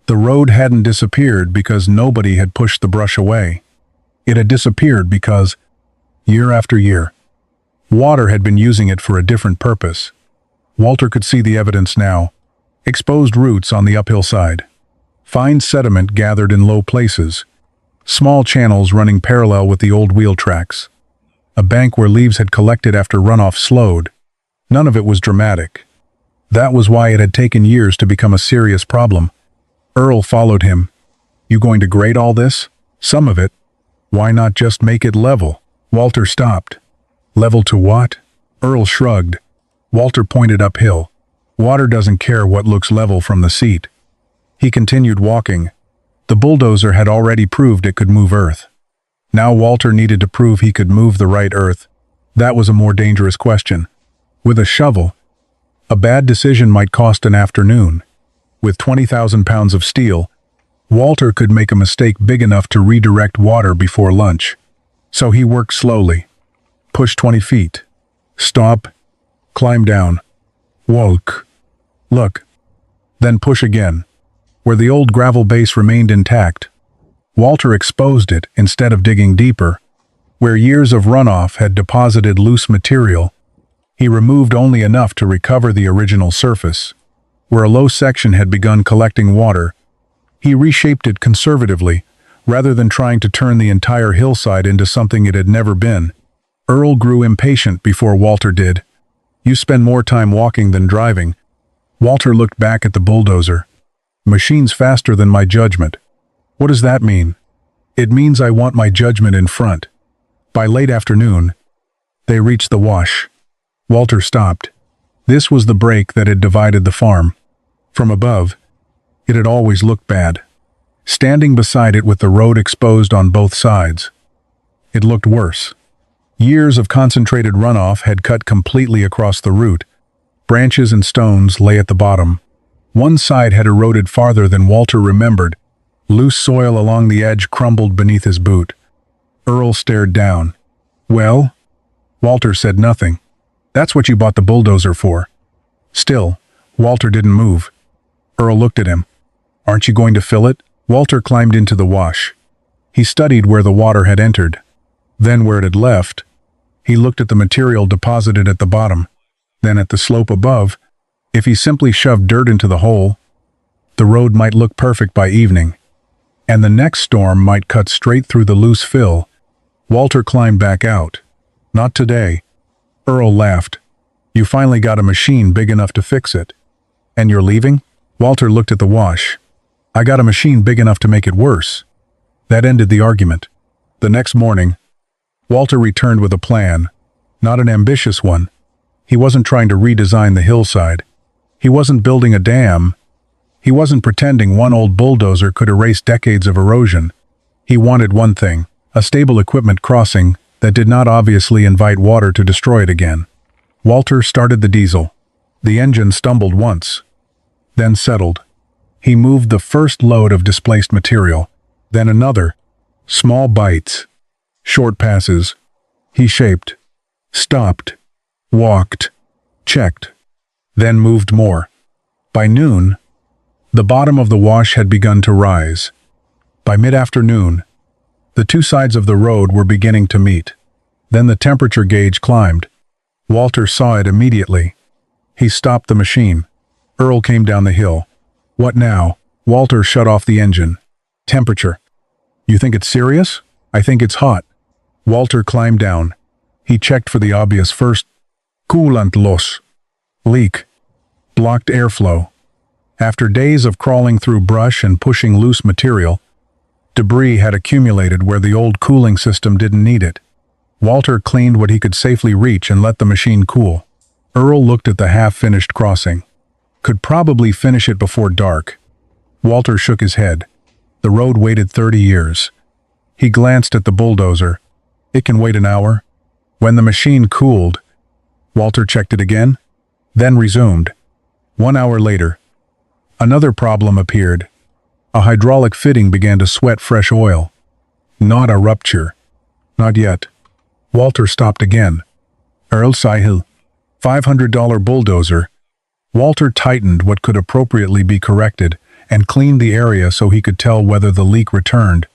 The road hadn't disappeared because nobody had pushed the brush away. It had disappeared because, year after year, water had been using it for a different purpose. Walter could see the evidence now. Exposed roots on the uphill side. Fine sediment gathered in low places. Small channels running parallel with the old wheel tracks. A bank where leaves had collected after runoff slowed. None of it was dramatic. That was why it had taken years to become a serious problem. Earl followed him. You going to grade all this? Some of it. Why not just make it level? Walter stopped. Level to what? Earl shrugged. Walter pointed uphill. Water doesn't care what looks level from the seat. He continued walking. The bulldozer had already proved it could move earth. Now Walter needed to prove he could move the right earth. That was a more dangerous question. With a shovel, A bad decision might cost an afternoon. With 20,000 pounds of steel, Walter could make a mistake big enough to redirect water before lunch. So he worked slowly. Push 20 feet. Stop. Climb down. Walk. Look. Then push again. Where the old gravel base remained intact, Walter exposed it instead of digging deeper. Where years of runoff had deposited loose material, he removed only enough to recover the original surface. Where a low section had begun collecting water, he reshaped it conservatively, rather than trying to turn the entire hillside into something it had never been. Earl grew impatient before Walter did. "You spend more time walking than driving." Walter looked back at the bulldozer. "Machine's faster than my judgment." "What does that mean?" "It means I want my judgment in front." By late afternoon, they reached the wash. Walter stopped. This was the break that had divided the farm. From above, it had always looked bad. Standing beside it with the road exposed on both sides, it looked worse. Years of concentrated runoff had cut completely across the route. Branches and stones lay at the bottom. One side had eroded farther than Walter remembered. Loose soil along the edge crumbled beneath his boot. Earl stared down. "Well?" Walter said nothing. "That's what you bought the bulldozer for." Still, Walter didn't move. Earl looked at him. "Aren't you going to fill it?" Walter climbed into the wash. He studied where the water had entered. Then where it had left. He looked at the material deposited at the bottom, then at the slope above. If he simply shoved dirt into the hole, the road might look perfect by evening, and the next storm might cut straight through the loose fill. Walter climbed back out. "Not today." Earl laughed. "You finally got a machine big enough to fix it. And you're leaving?" Walter looked at the wash. "I got a machine big enough to make it worse." That ended the argument. The next morning, Walter returned with a plan, not an ambitious one. He wasn't trying to redesign the hillside. He wasn't building a dam. He wasn't pretending one old bulldozer could erase decades of erosion. He wanted one thing, a stable equipment crossing that did not obviously invite water to destroy it again. Walter started the diesel. The engine stumbled once, then settled. He moved the first load of displaced material, then another. Small bites, short passes. He shaped, stopped, walked, checked, then moved more. By noon, the bottom of the wash had begun to rise. By mid-afternoon, the two sides of the road were beginning to meet. Then the temperature gauge climbed. Walter saw it immediately. He stopped the machine. Earl came down the hill. "What now?" Walter shut off the engine. "Temperature." "You think it's serious?" "I think it's hot." Walter climbed down. He checked for the obvious first. Coolant loss. Leak. Blocked airflow. After days of crawling through brush and pushing loose material, debris had accumulated where the old cooling system didn't need it. Walter cleaned what he could safely reach and let the machine cool. Earl looked at the half-finished crossing. Could probably finish it before dark. Walter shook his head. The road waited 30 years. He glanced at the bulldozer. It can wait an hour. When the machine cooled, Walter checked it again, then resumed. 1 hour later, another problem appeared. A hydraulic fitting began to sweat fresh oil. Not a rupture. Not yet. Walter stopped again. Earl Sahil. $500 bulldozer. Walter tightened what could appropriately be corrected and cleaned the area so he could tell whether the leak returned.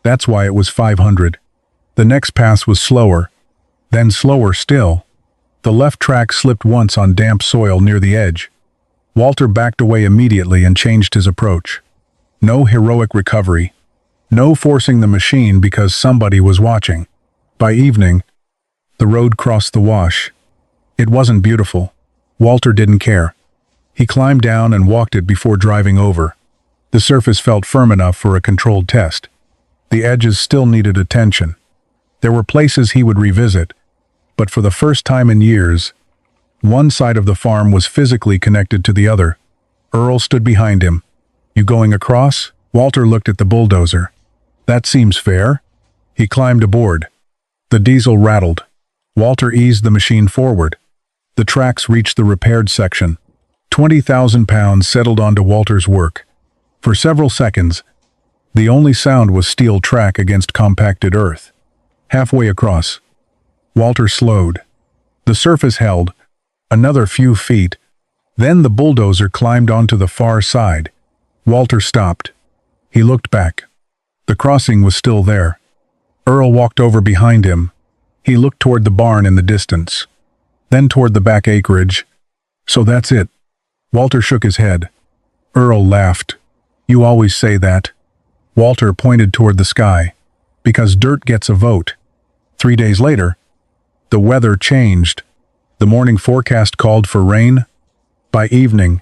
That's why it was 500. The next pass was slower, then slower still. The left track slipped once on damp soil near the edge. Walter backed away immediately and changed his approach. No heroic recovery. No forcing the machine because somebody was watching. By evening, the road crossed the wash. It wasn't beautiful. Walter didn't care. He climbed down and walked it before driving over. The surface felt firm enough for a controlled test. The edges still needed attention. There were places he would revisit, but for the first time in years, one side of the farm was physically connected to the other. Earl stood behind him. "You going across?" Walter looked at the bulldozer. "That seems fair." He climbed aboard. The diesel rattled. Walter eased the machine forward. The tracks reached the repaired section. 20,000 pounds settled onto Walter's work. For several seconds, the only sound was steel track against compacted earth. Halfway across, Walter slowed. The surface held another few feet. Then the bulldozer climbed onto the far side. Walter stopped. He looked back. The crossing was still there. Earl walked over behind him. He looked toward the barn in the distance, then toward the back acreage. So that's it. Walter shook his head. Earl laughed. You always say that. Walter pointed toward the sky. Because dirt gets a vote. 3 days later, the weather changed. The morning forecast called for rain. By evening,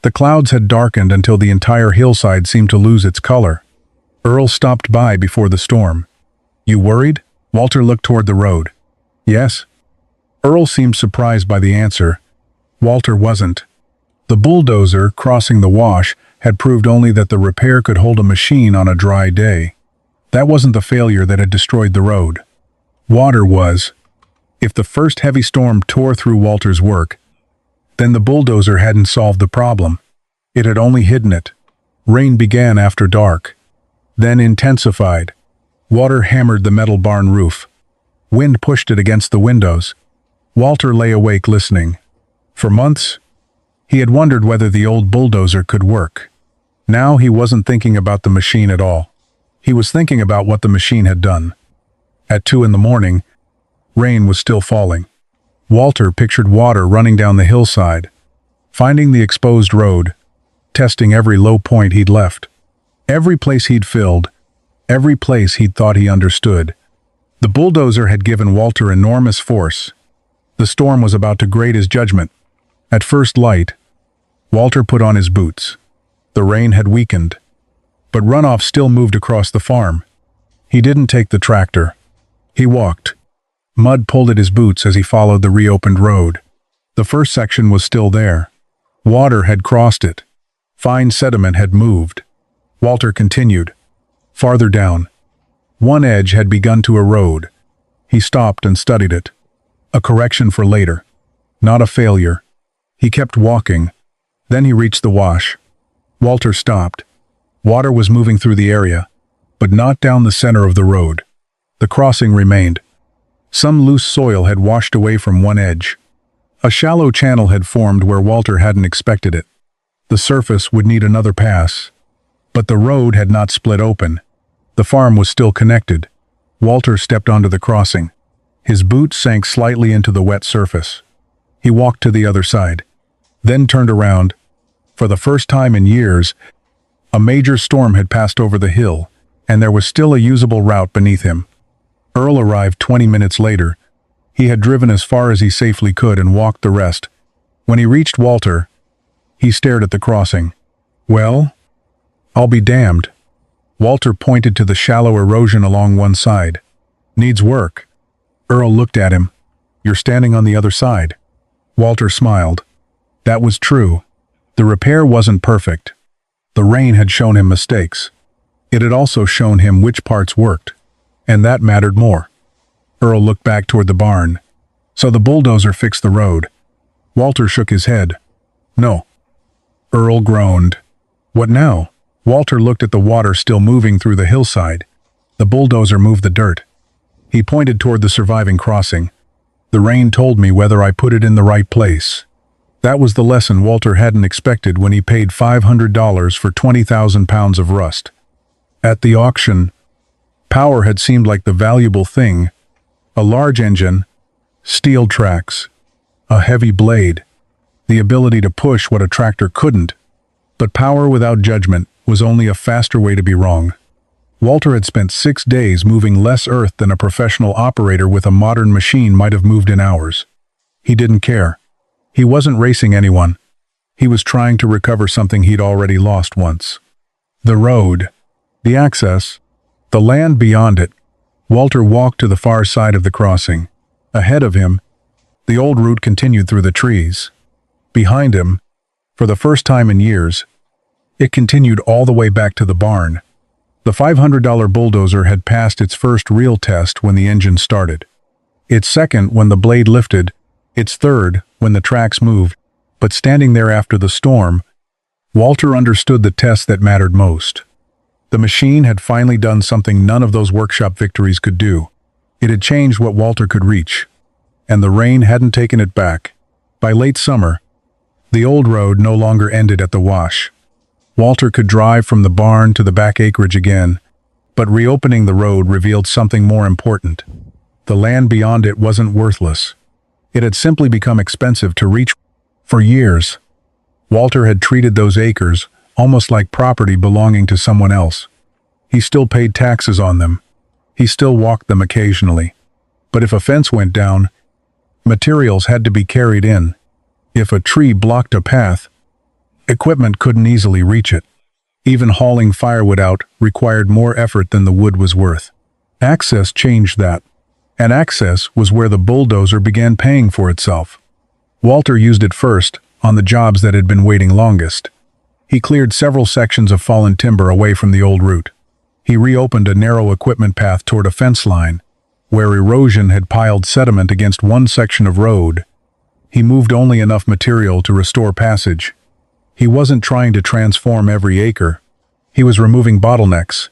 the clouds had darkened until the entire hillside seemed to lose its color. Earl stopped by before the storm. You worried? Walter looked toward the road. Yes. Earl seemed surprised by the answer. Walter wasn't. The bulldozer crossing the wash had proved only that the repair could hold a machine on a dry day. That wasn't the failure that had destroyed the road. Water was. If the first heavy storm tore through Walter's work, then the bulldozer hadn't solved the problem. It had only hidden it. Rain began after dark, then intensified. Water hammered the metal barn roof. Wind pushed it against the windows. Walter lay awake listening. For months, he had wondered whether the old bulldozer could work. Now he wasn't thinking about the machine at all. He was thinking about what the machine had done. At 2 a.m, rain was still falling. Walter pictured water running down the hillside, finding the exposed road, testing every low point he'd left, every place he'd filled, every place he'd thought he understood. The bulldozer had given Walter enormous force. The storm was about to grate his judgment. At first light, Walter put on his boots. The rain had weakened, but runoff still moved across the farm. He didn't take the tractor. He walked. Mud pulled at his boots as he followed the reopened road. The first section was still there. Water had crossed it. Fine sediment had moved. Walter continued. Farther down, one edge had begun to erode. He stopped and studied it. A correction for later, not a failure. He kept walking. Then he reached the wash. Walter stopped. Water was moving through the area, but not down the center of the road. The crossing remained. Some loose soil had washed away from one edge. A shallow channel had formed where Walter hadn't expected it. The surface would need another pass. But the road had not split open. The farm was still connected. Walter stepped onto the crossing. His boots sank slightly into the wet surface. He walked to the other side, then turned around. For the first time in years, a major storm had passed over the hill, and there was still a usable route beneath him. Earl arrived 20 minutes later. He had driven as far as he safely could and walked the rest. When he reached Walter, he stared at the crossing. Well, I'll be damned. Walter pointed to the shallow erosion along one side. Needs work. Earl looked at him. You're standing on the other side. Walter smiled. That was true. The repair wasn't perfect. The rain had shown him mistakes. It had also shown him which parts worked. And that mattered more. Earl looked back toward the barn. So the bulldozer fixed the road. Walter shook his head. No. Earl groaned. What now? Walter looked at the water still moving through the hillside. The bulldozer moved the dirt. He pointed toward the surviving crossing. The rain told me whether I put it in the right place. That was the lesson Walter hadn't expected when he paid $500 for 20,000 pounds of rust. At the auction, power had seemed like the valuable thing. A large engine, steel tracks, a heavy blade, the ability to push what a tractor couldn't. But power without judgment was only a faster way to be wrong. Walter had spent 6 days moving less earth than a professional operator with a modern machine might have moved in hours. He didn't care. He wasn't racing anyone. He was trying to recover something he'd already lost once. The road, the access, the land beyond it. Walter walked to the far side of the crossing. Ahead of him, the old route continued through the trees. Behind him, for the first time in years, it continued all the way back to the barn. The $500 bulldozer had passed its first real test when the engine started. Its second when the blade lifted, its third when the tracks moved, But standing there after the storm, Walter understood the test that mattered most. The machine had finally done something none of those workshop victories could do. It had changed what Walter could reach, and the rain hadn't taken it back. By late summer, the old road no longer ended at the wash. Walter could drive from the barn to the back acreage again, but reopening the road revealed something more important. The land beyond it wasn't worthless. It had simply become expensive to reach. For years, Walter had treated those acres almost like property belonging to someone else. He still paid taxes on them. He still walked them occasionally. But if a fence went down, materials had to be carried in. If a tree blocked a path, equipment couldn't easily reach it. Even hauling firewood out required more effort than the wood was worth. Access changed that, and access was where the bulldozer began paying for itself. Walter used it first on the jobs that had been waiting longest. He cleared several sections of fallen timber away from the old route. He reopened a narrow equipment path toward a fence line, where erosion had piled sediment against one section of road. He moved only enough material to restore passage. He wasn't trying to transform every acre. He was removing bottlenecks.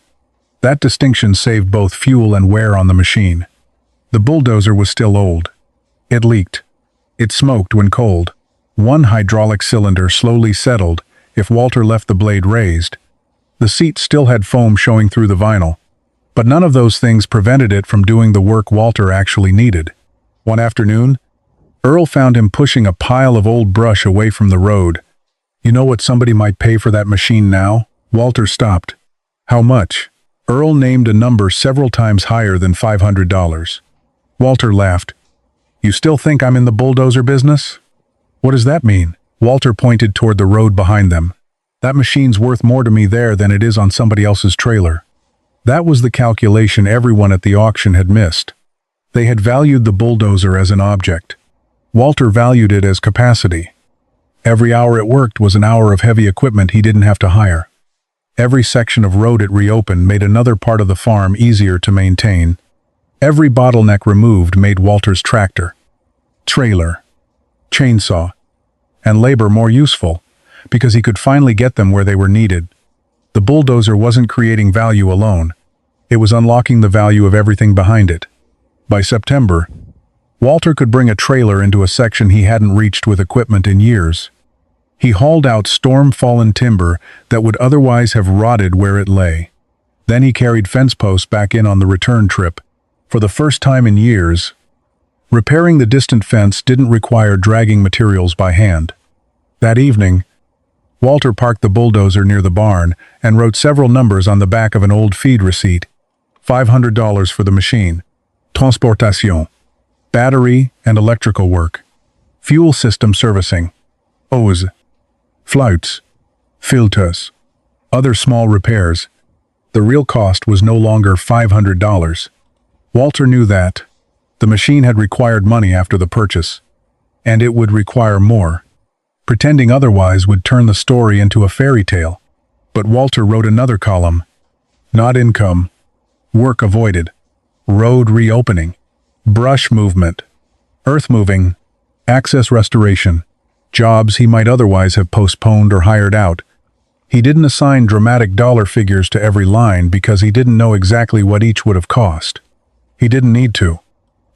That distinction saved both fuel and wear on the machine. The bulldozer was still old. It leaked. It smoked when cold. One hydraulic cylinder slowly settled if Walter left the blade raised. The seat still had foam showing through the vinyl, but none of those things prevented it from doing the work Walter actually needed. One afternoon, Earl found him pushing a pile of old brush away from the road. "You know what somebody might pay for that machine now?" Walter stopped. "How much?" Earl named a number several times higher than $500. Walter laughed. "You still think I'm in the bulldozer business?" "What does that mean?" Walter pointed toward the road behind them. "That machine's worth more to me there than it is on somebody else's trailer." That was the calculation everyone at the auction had missed. They had valued the bulldozer as an object. Walter valued it as capacity. Every hour it worked was an hour of heavy equipment he didn't have to hire. Every section of road it reopened made another part of the farm easier to maintain. Every bottleneck removed made Walter's tractor, trailer, chainsaw, and labor more useful, because he could finally get them where they were needed. The bulldozer wasn't creating value alone. It was unlocking the value of everything behind it. By September, Walter could bring a trailer into a section he hadn't reached with equipment in years. He hauled out storm-fallen timber that would otherwise have rotted where it lay. Then he carried fence posts back in on the return trip. For the first time in years, repairing the distant fence didn't require dragging materials by hand. That evening, Walter parked the bulldozer near the barn and wrote several numbers on the back of an old feed receipt. $500 for the machine, transportation, battery and electrical work, fuel system servicing, hose, flutes, filters, other small repairs. The real cost was no longer $500. Walter knew that. The machine had required money after the purchase, and it would require more. Pretending otherwise would turn the story into a fairy tale. But Walter wrote another column. Not income. Work avoided. Road reopening. Brush movement. Earth moving. Access restoration. Jobs he might otherwise have postponed or hired out. He didn't assign dramatic dollar figures to every line because he didn't know exactly what each would have cost. He didn't need to.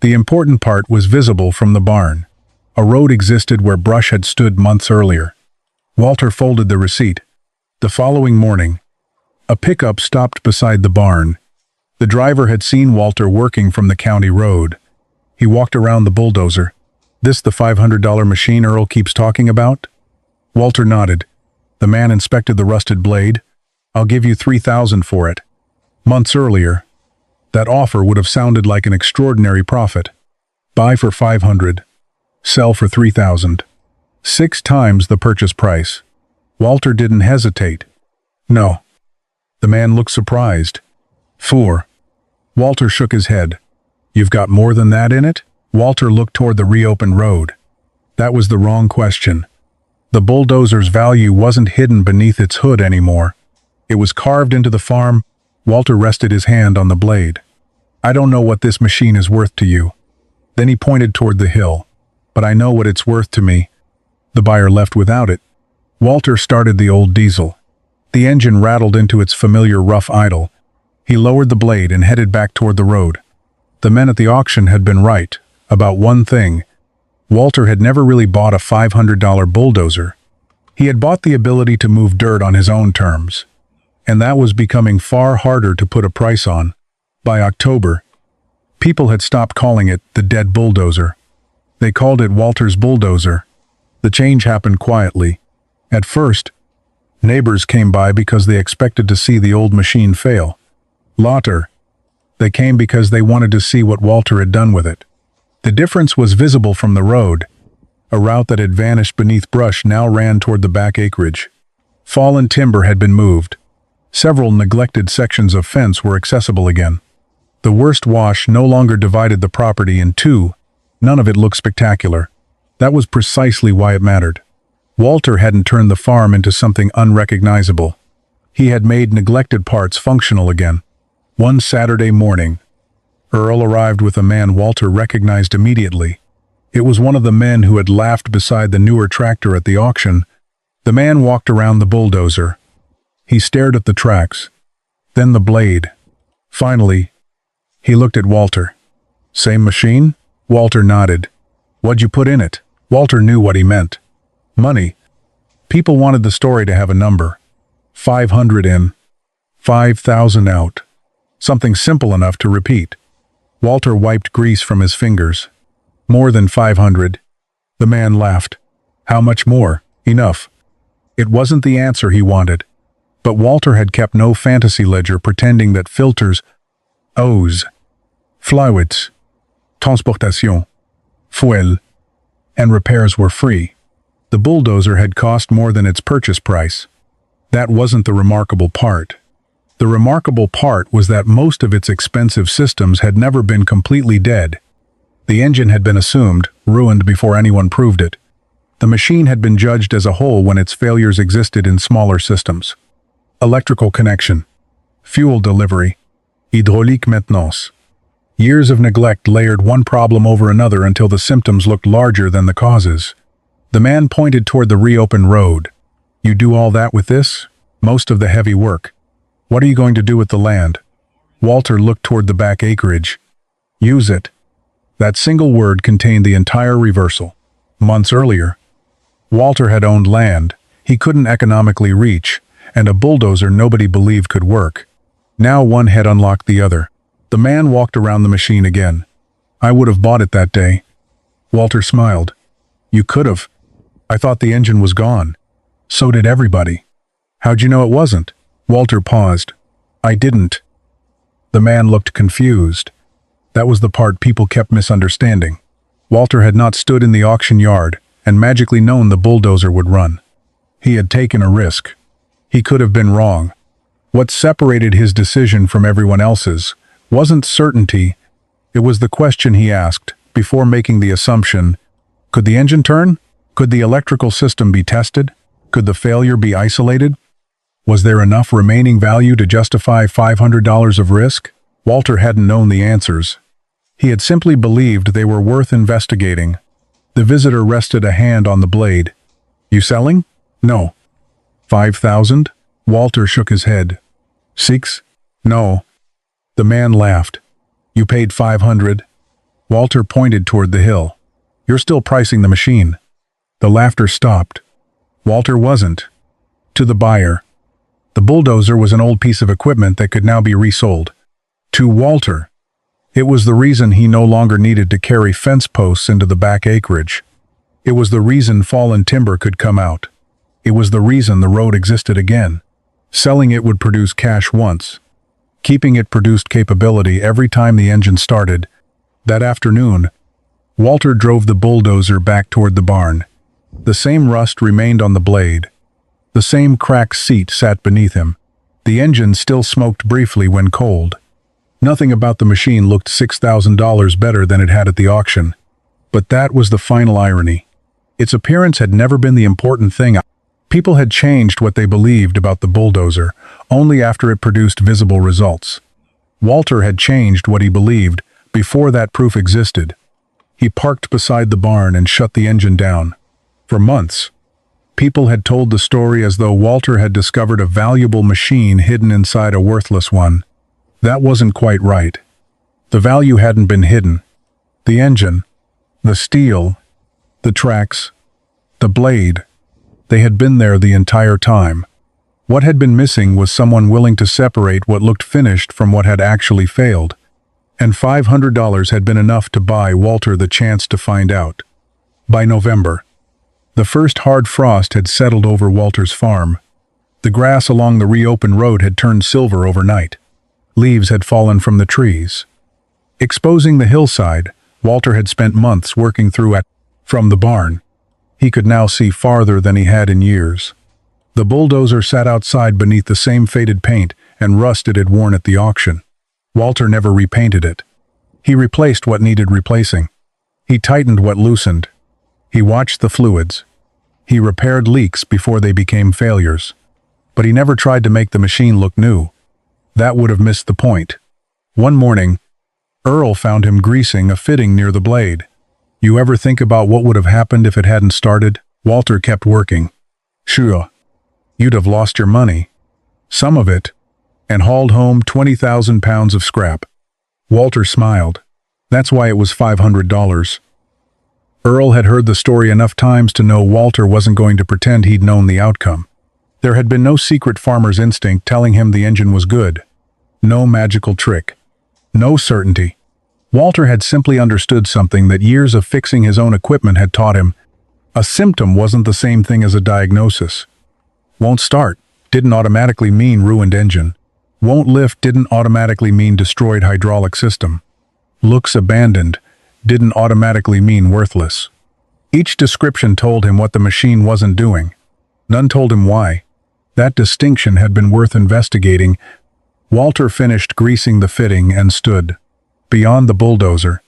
The important part was visible from the barn. A road existed where brush had stood months earlier. Walter folded the receipt. The following morning, a pickup stopped beside the barn. The driver had seen Walter working from the county road. He walked around the bulldozer. "This the $500 machine Earl keeps talking about?" Walter nodded. The man inspected the rusted blade. "I'll give you $3,000 for it." Months earlier, that offer would have sounded like an extraordinary profit. Buy for $500. Sell for $3,000. 6 times the purchase price. Walter didn't hesitate. "No." The man looked surprised. "4." Walter shook his head. "You've got more than that in it?" Walter looked toward the reopened road. That was the wrong question. The bulldozer's value wasn't hidden beneath its hood anymore. It was carved into the farm. Walter rested his hand on the blade. "I don't know what this machine is worth to you." Then he pointed toward the hill. "But I know what it's worth to me." The buyer left without it. Walter started the old diesel. The engine rattled into its familiar rough idle. He lowered the blade and headed back toward the road. The men at the auction had been right about one thing. Walter had never really bought a $500 bulldozer. He had bought the ability to move dirt on his own terms. And that was becoming far harder to put a price on. By October, people had stopped calling it the dead bulldozer. They called it Walter's bulldozer. The change happened quietly. At first, neighbors came by because they expected to see the old machine fail. Later, they came because they wanted to see what Walter had done with it. The difference was visible from the road. A route that had vanished beneath brush now ran toward the back acreage. Fallen timber had been moved. Several neglected sections of fence were accessible again. The worst wash no longer divided the property in two. None of it looked spectacular. That was precisely why it mattered. Walter hadn't turned the farm into something unrecognizable. He had made neglected parts functional again. One Saturday morning, Earl arrived with a man Walter recognized immediately. It was one of the men who had laughed beside the newer tractor at the auction. The man walked around the bulldozer. He stared at the tracks, then the blade. Finally, he looked at Walter. "Same machine?" Walter nodded. "What'd you put in it?" Walter knew what he meant. Money. People wanted the story to have a number. 500 in, 5,000 out. Something simple enough to repeat. Walter wiped grease from his fingers. "More than 500. The man laughed. "How much more?" "Enough." It wasn't the answer he wanted. But Walter had kept no fantasy ledger pretending that filters, eaux, fluids, transportation, fuel, and repairs were free. The bulldozer had cost more than its purchase price. That wasn't the remarkable part. The remarkable part was that most of its expensive systems had never been completely dead. The engine had been assumed, ruined before anyone proved it. The machine had been judged as a whole when its failures existed in smaller systems. Electrical connection, fuel delivery, hydraulique maintenance. Years of neglect layered one problem over another until the symptoms looked larger than the causes. The man pointed toward the reopened road. "You do all that with this? Most of the heavy work. What are you going to do with the land?" Walter looked toward the back acreage. "Use it." That single word contained the entire reversal. Months earlier, Walter had owned land he couldn't economically reach, and a bulldozer nobody believed could work. Now one had unlocked the other. The man walked around the machine again. "I would have bought it that day." Walter smiled. "You could have. I thought the engine was gone." "So did everybody." "How'd you know it wasn't?" Walter paused. "I didn't." The man looked confused. That was the part people kept misunderstanding. Walter had not stood in the auction yard and magically known the bulldozer would run. He had taken a risk. He could have been wrong. What separated his decision from everyone else's wasn't certainty. It was the question he asked before making the assumption. Could the engine turn? Could the electrical system be tested? Could the failure be isolated? Was there enough remaining value to justify $500 of risk? Walter hadn't known the answers. He had simply believed they were worth investigating. The visitor rested a hand on the blade. "You selling?" "No." 5,000? Walter shook his head. 6? No. The man laughed. "You paid 500? Walter pointed toward the hill. "You're still pricing the machine." The laughter stopped. Walter wasn't. To the buyer. The bulldozer was an old piece of equipment that could now be resold. To Walter, it was the reason he no longer needed to carry fence posts into the back acreage. It was the reason fallen timber could come out. It was the reason the road existed again. Selling it would produce cash once. Keeping it produced capability every time the engine started. That afternoon, Walter drove the bulldozer back toward the barn. The same rust remained on the blade. The same cracked seat sat beneath him. The engine still smoked briefly when cold. Nothing about the machine looked $6,000 better than it had at the auction. But that was the final irony. Its appearance had never been the important thing. People had changed what they believed about the bulldozer only after it produced visible results. Walter had changed what he believed before that proof existed. He parked beside the barn and shut the engine down. For months, people had told the story as though Walter had discovered a valuable machine hidden inside a worthless one. That wasn't quite right. The value hadn't been hidden. The engine, the steel, the tracks, the blade, they had been there the entire time. What had been missing was someone willing to separate what looked finished from what had actually failed. And $500 had been enough to buy Walter the chance to find out. By November, the first hard frost had settled over Walter's farm. The grass along the reopened road had turned silver overnight. Leaves had fallen from the trees. Exposing the hillside, Walter had spent months working through it. From the barn, he could now see farther than he had in years. The bulldozer sat outside beneath the same faded paint and rust it had worn at the auction. Walter never repainted it. He replaced what needed replacing. He tightened what loosened. He watched the fluids. He repaired leaks before they became failures. But he never tried to make the machine look new. That would have missed the point. One morning, Earl found him greasing a fitting near the blade. You ever think about what would have happened if it hadn't started? Walter kept working. Sure. You'd have lost your money. Some of it, and hauled home 20,000 pounds of scrap. Walter smiled. That's why it was $500. Earl had heard the story enough times to know Walter wasn't going to pretend he'd known the outcome. There had been no secret farmer's instinct telling him the engine was good. No magical trick. No certainty. Walter had simply understood something that years of fixing his own equipment had taught him. A symptom wasn't the same thing as a diagnosis. Won't start didn't automatically mean ruined engine. Won't lift didn't automatically mean destroyed hydraulic system. Looks abandoned didn't automatically mean worthless. Each description told him what the machine wasn't doing. None told him why. That distinction had been worth investigating. Walter finished greasing the fitting and stood. Beyond the bulldozer,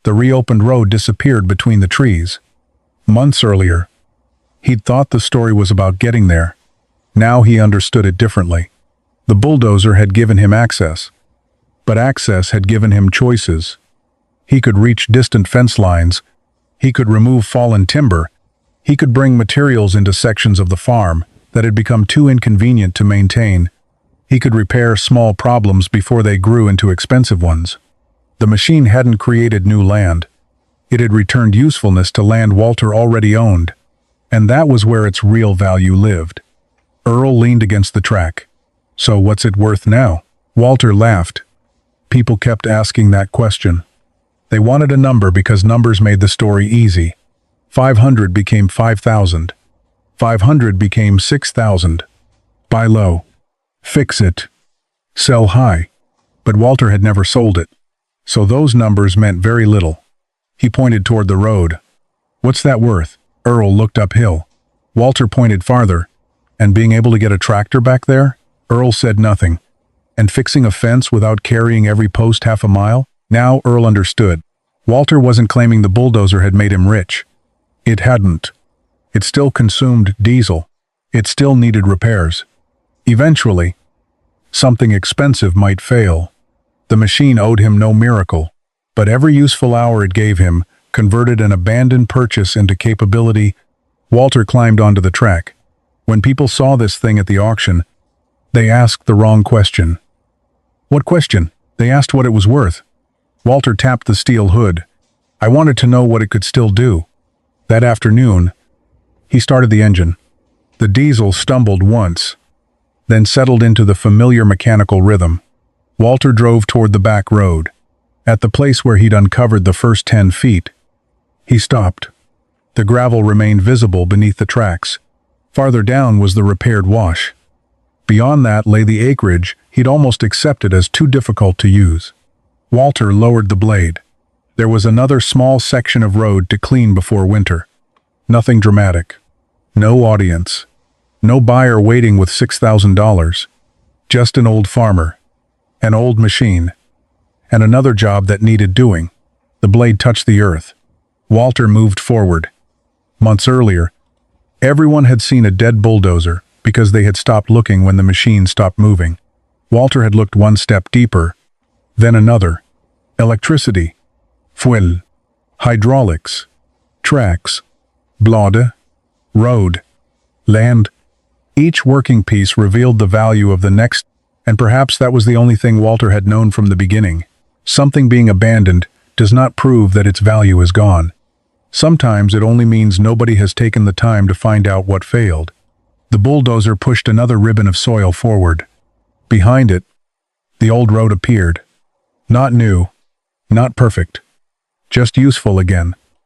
the reopened road disappeared between the trees. Months earlier, he'd thought the story was about getting there. Now he understood it differently. The bulldozer had given him access, but access had given him choices. He could reach distant fence lines. He could remove fallen timber. He could bring materials into sections of the farm that had become too inconvenient to maintain. He could repair small problems before they grew into expensive ones. The machine hadn't created new land. It had returned usefulness to land Walter already owned, and that was where its real value lived. Earl leaned against the track. So what's it worth now? Walter laughed. People kept asking that question. They wanted a number because numbers made the story easy. 500 became 5,000. 500 became 6,000. Buy low. Fix it. Sell high. But Walter had never sold it. So those numbers meant very little. He pointed toward the road. What's that worth? Earl looked uphill. Walter pointed farther. And being able to get a tractor back there? Earl said nothing. And fixing a fence without carrying every post half a mile? Now Earl understood. Walter wasn't claiming the bulldozer had made him rich. It hadn't. It still consumed diesel. It still needed repairs. Eventually, something expensive might fail. The machine owed him no miracle, but every useful hour it gave him converted an abandoned purchase into capability. Walter climbed onto the track. When people saw this thing at the auction, they asked the wrong question. What question? They asked what it was worth. Walter tapped the steel hood. I wanted to know what it could still do. That afternoon, he started the engine. The diesel stumbled once, then settled into the familiar mechanical rhythm. Walter drove toward the back road. At the place where he'd uncovered the first 10 feet, he stopped. The gravel remained visible beneath the tracks. Farther down was the repaired wash. Beyond that lay the acreage he'd almost accepted as too difficult to use. Walter lowered the blade. There was another small section of road to clean before winter. Nothing dramatic. No audience. No buyer waiting with $6,000. Just an old farmer. An old machine. And another job that needed doing. The blade touched the earth. Walter moved forward. Months earlier, everyone had seen a dead bulldozer because they had stopped looking when the machine stopped moving. Walter had looked one step deeper, then another. Electricity, fuel, hydraulics, tracks, blade, road, land. Each working piece revealed the value of the next, and perhaps that was the only thing Walter had known from the beginning. Something being abandoned does not prove that its value is gone. Sometimes it only means nobody has taken the time to find out what failed. The bulldozer pushed another ribbon of soil forward. Behind it, the old road appeared. Not new, not perfect, just useful again.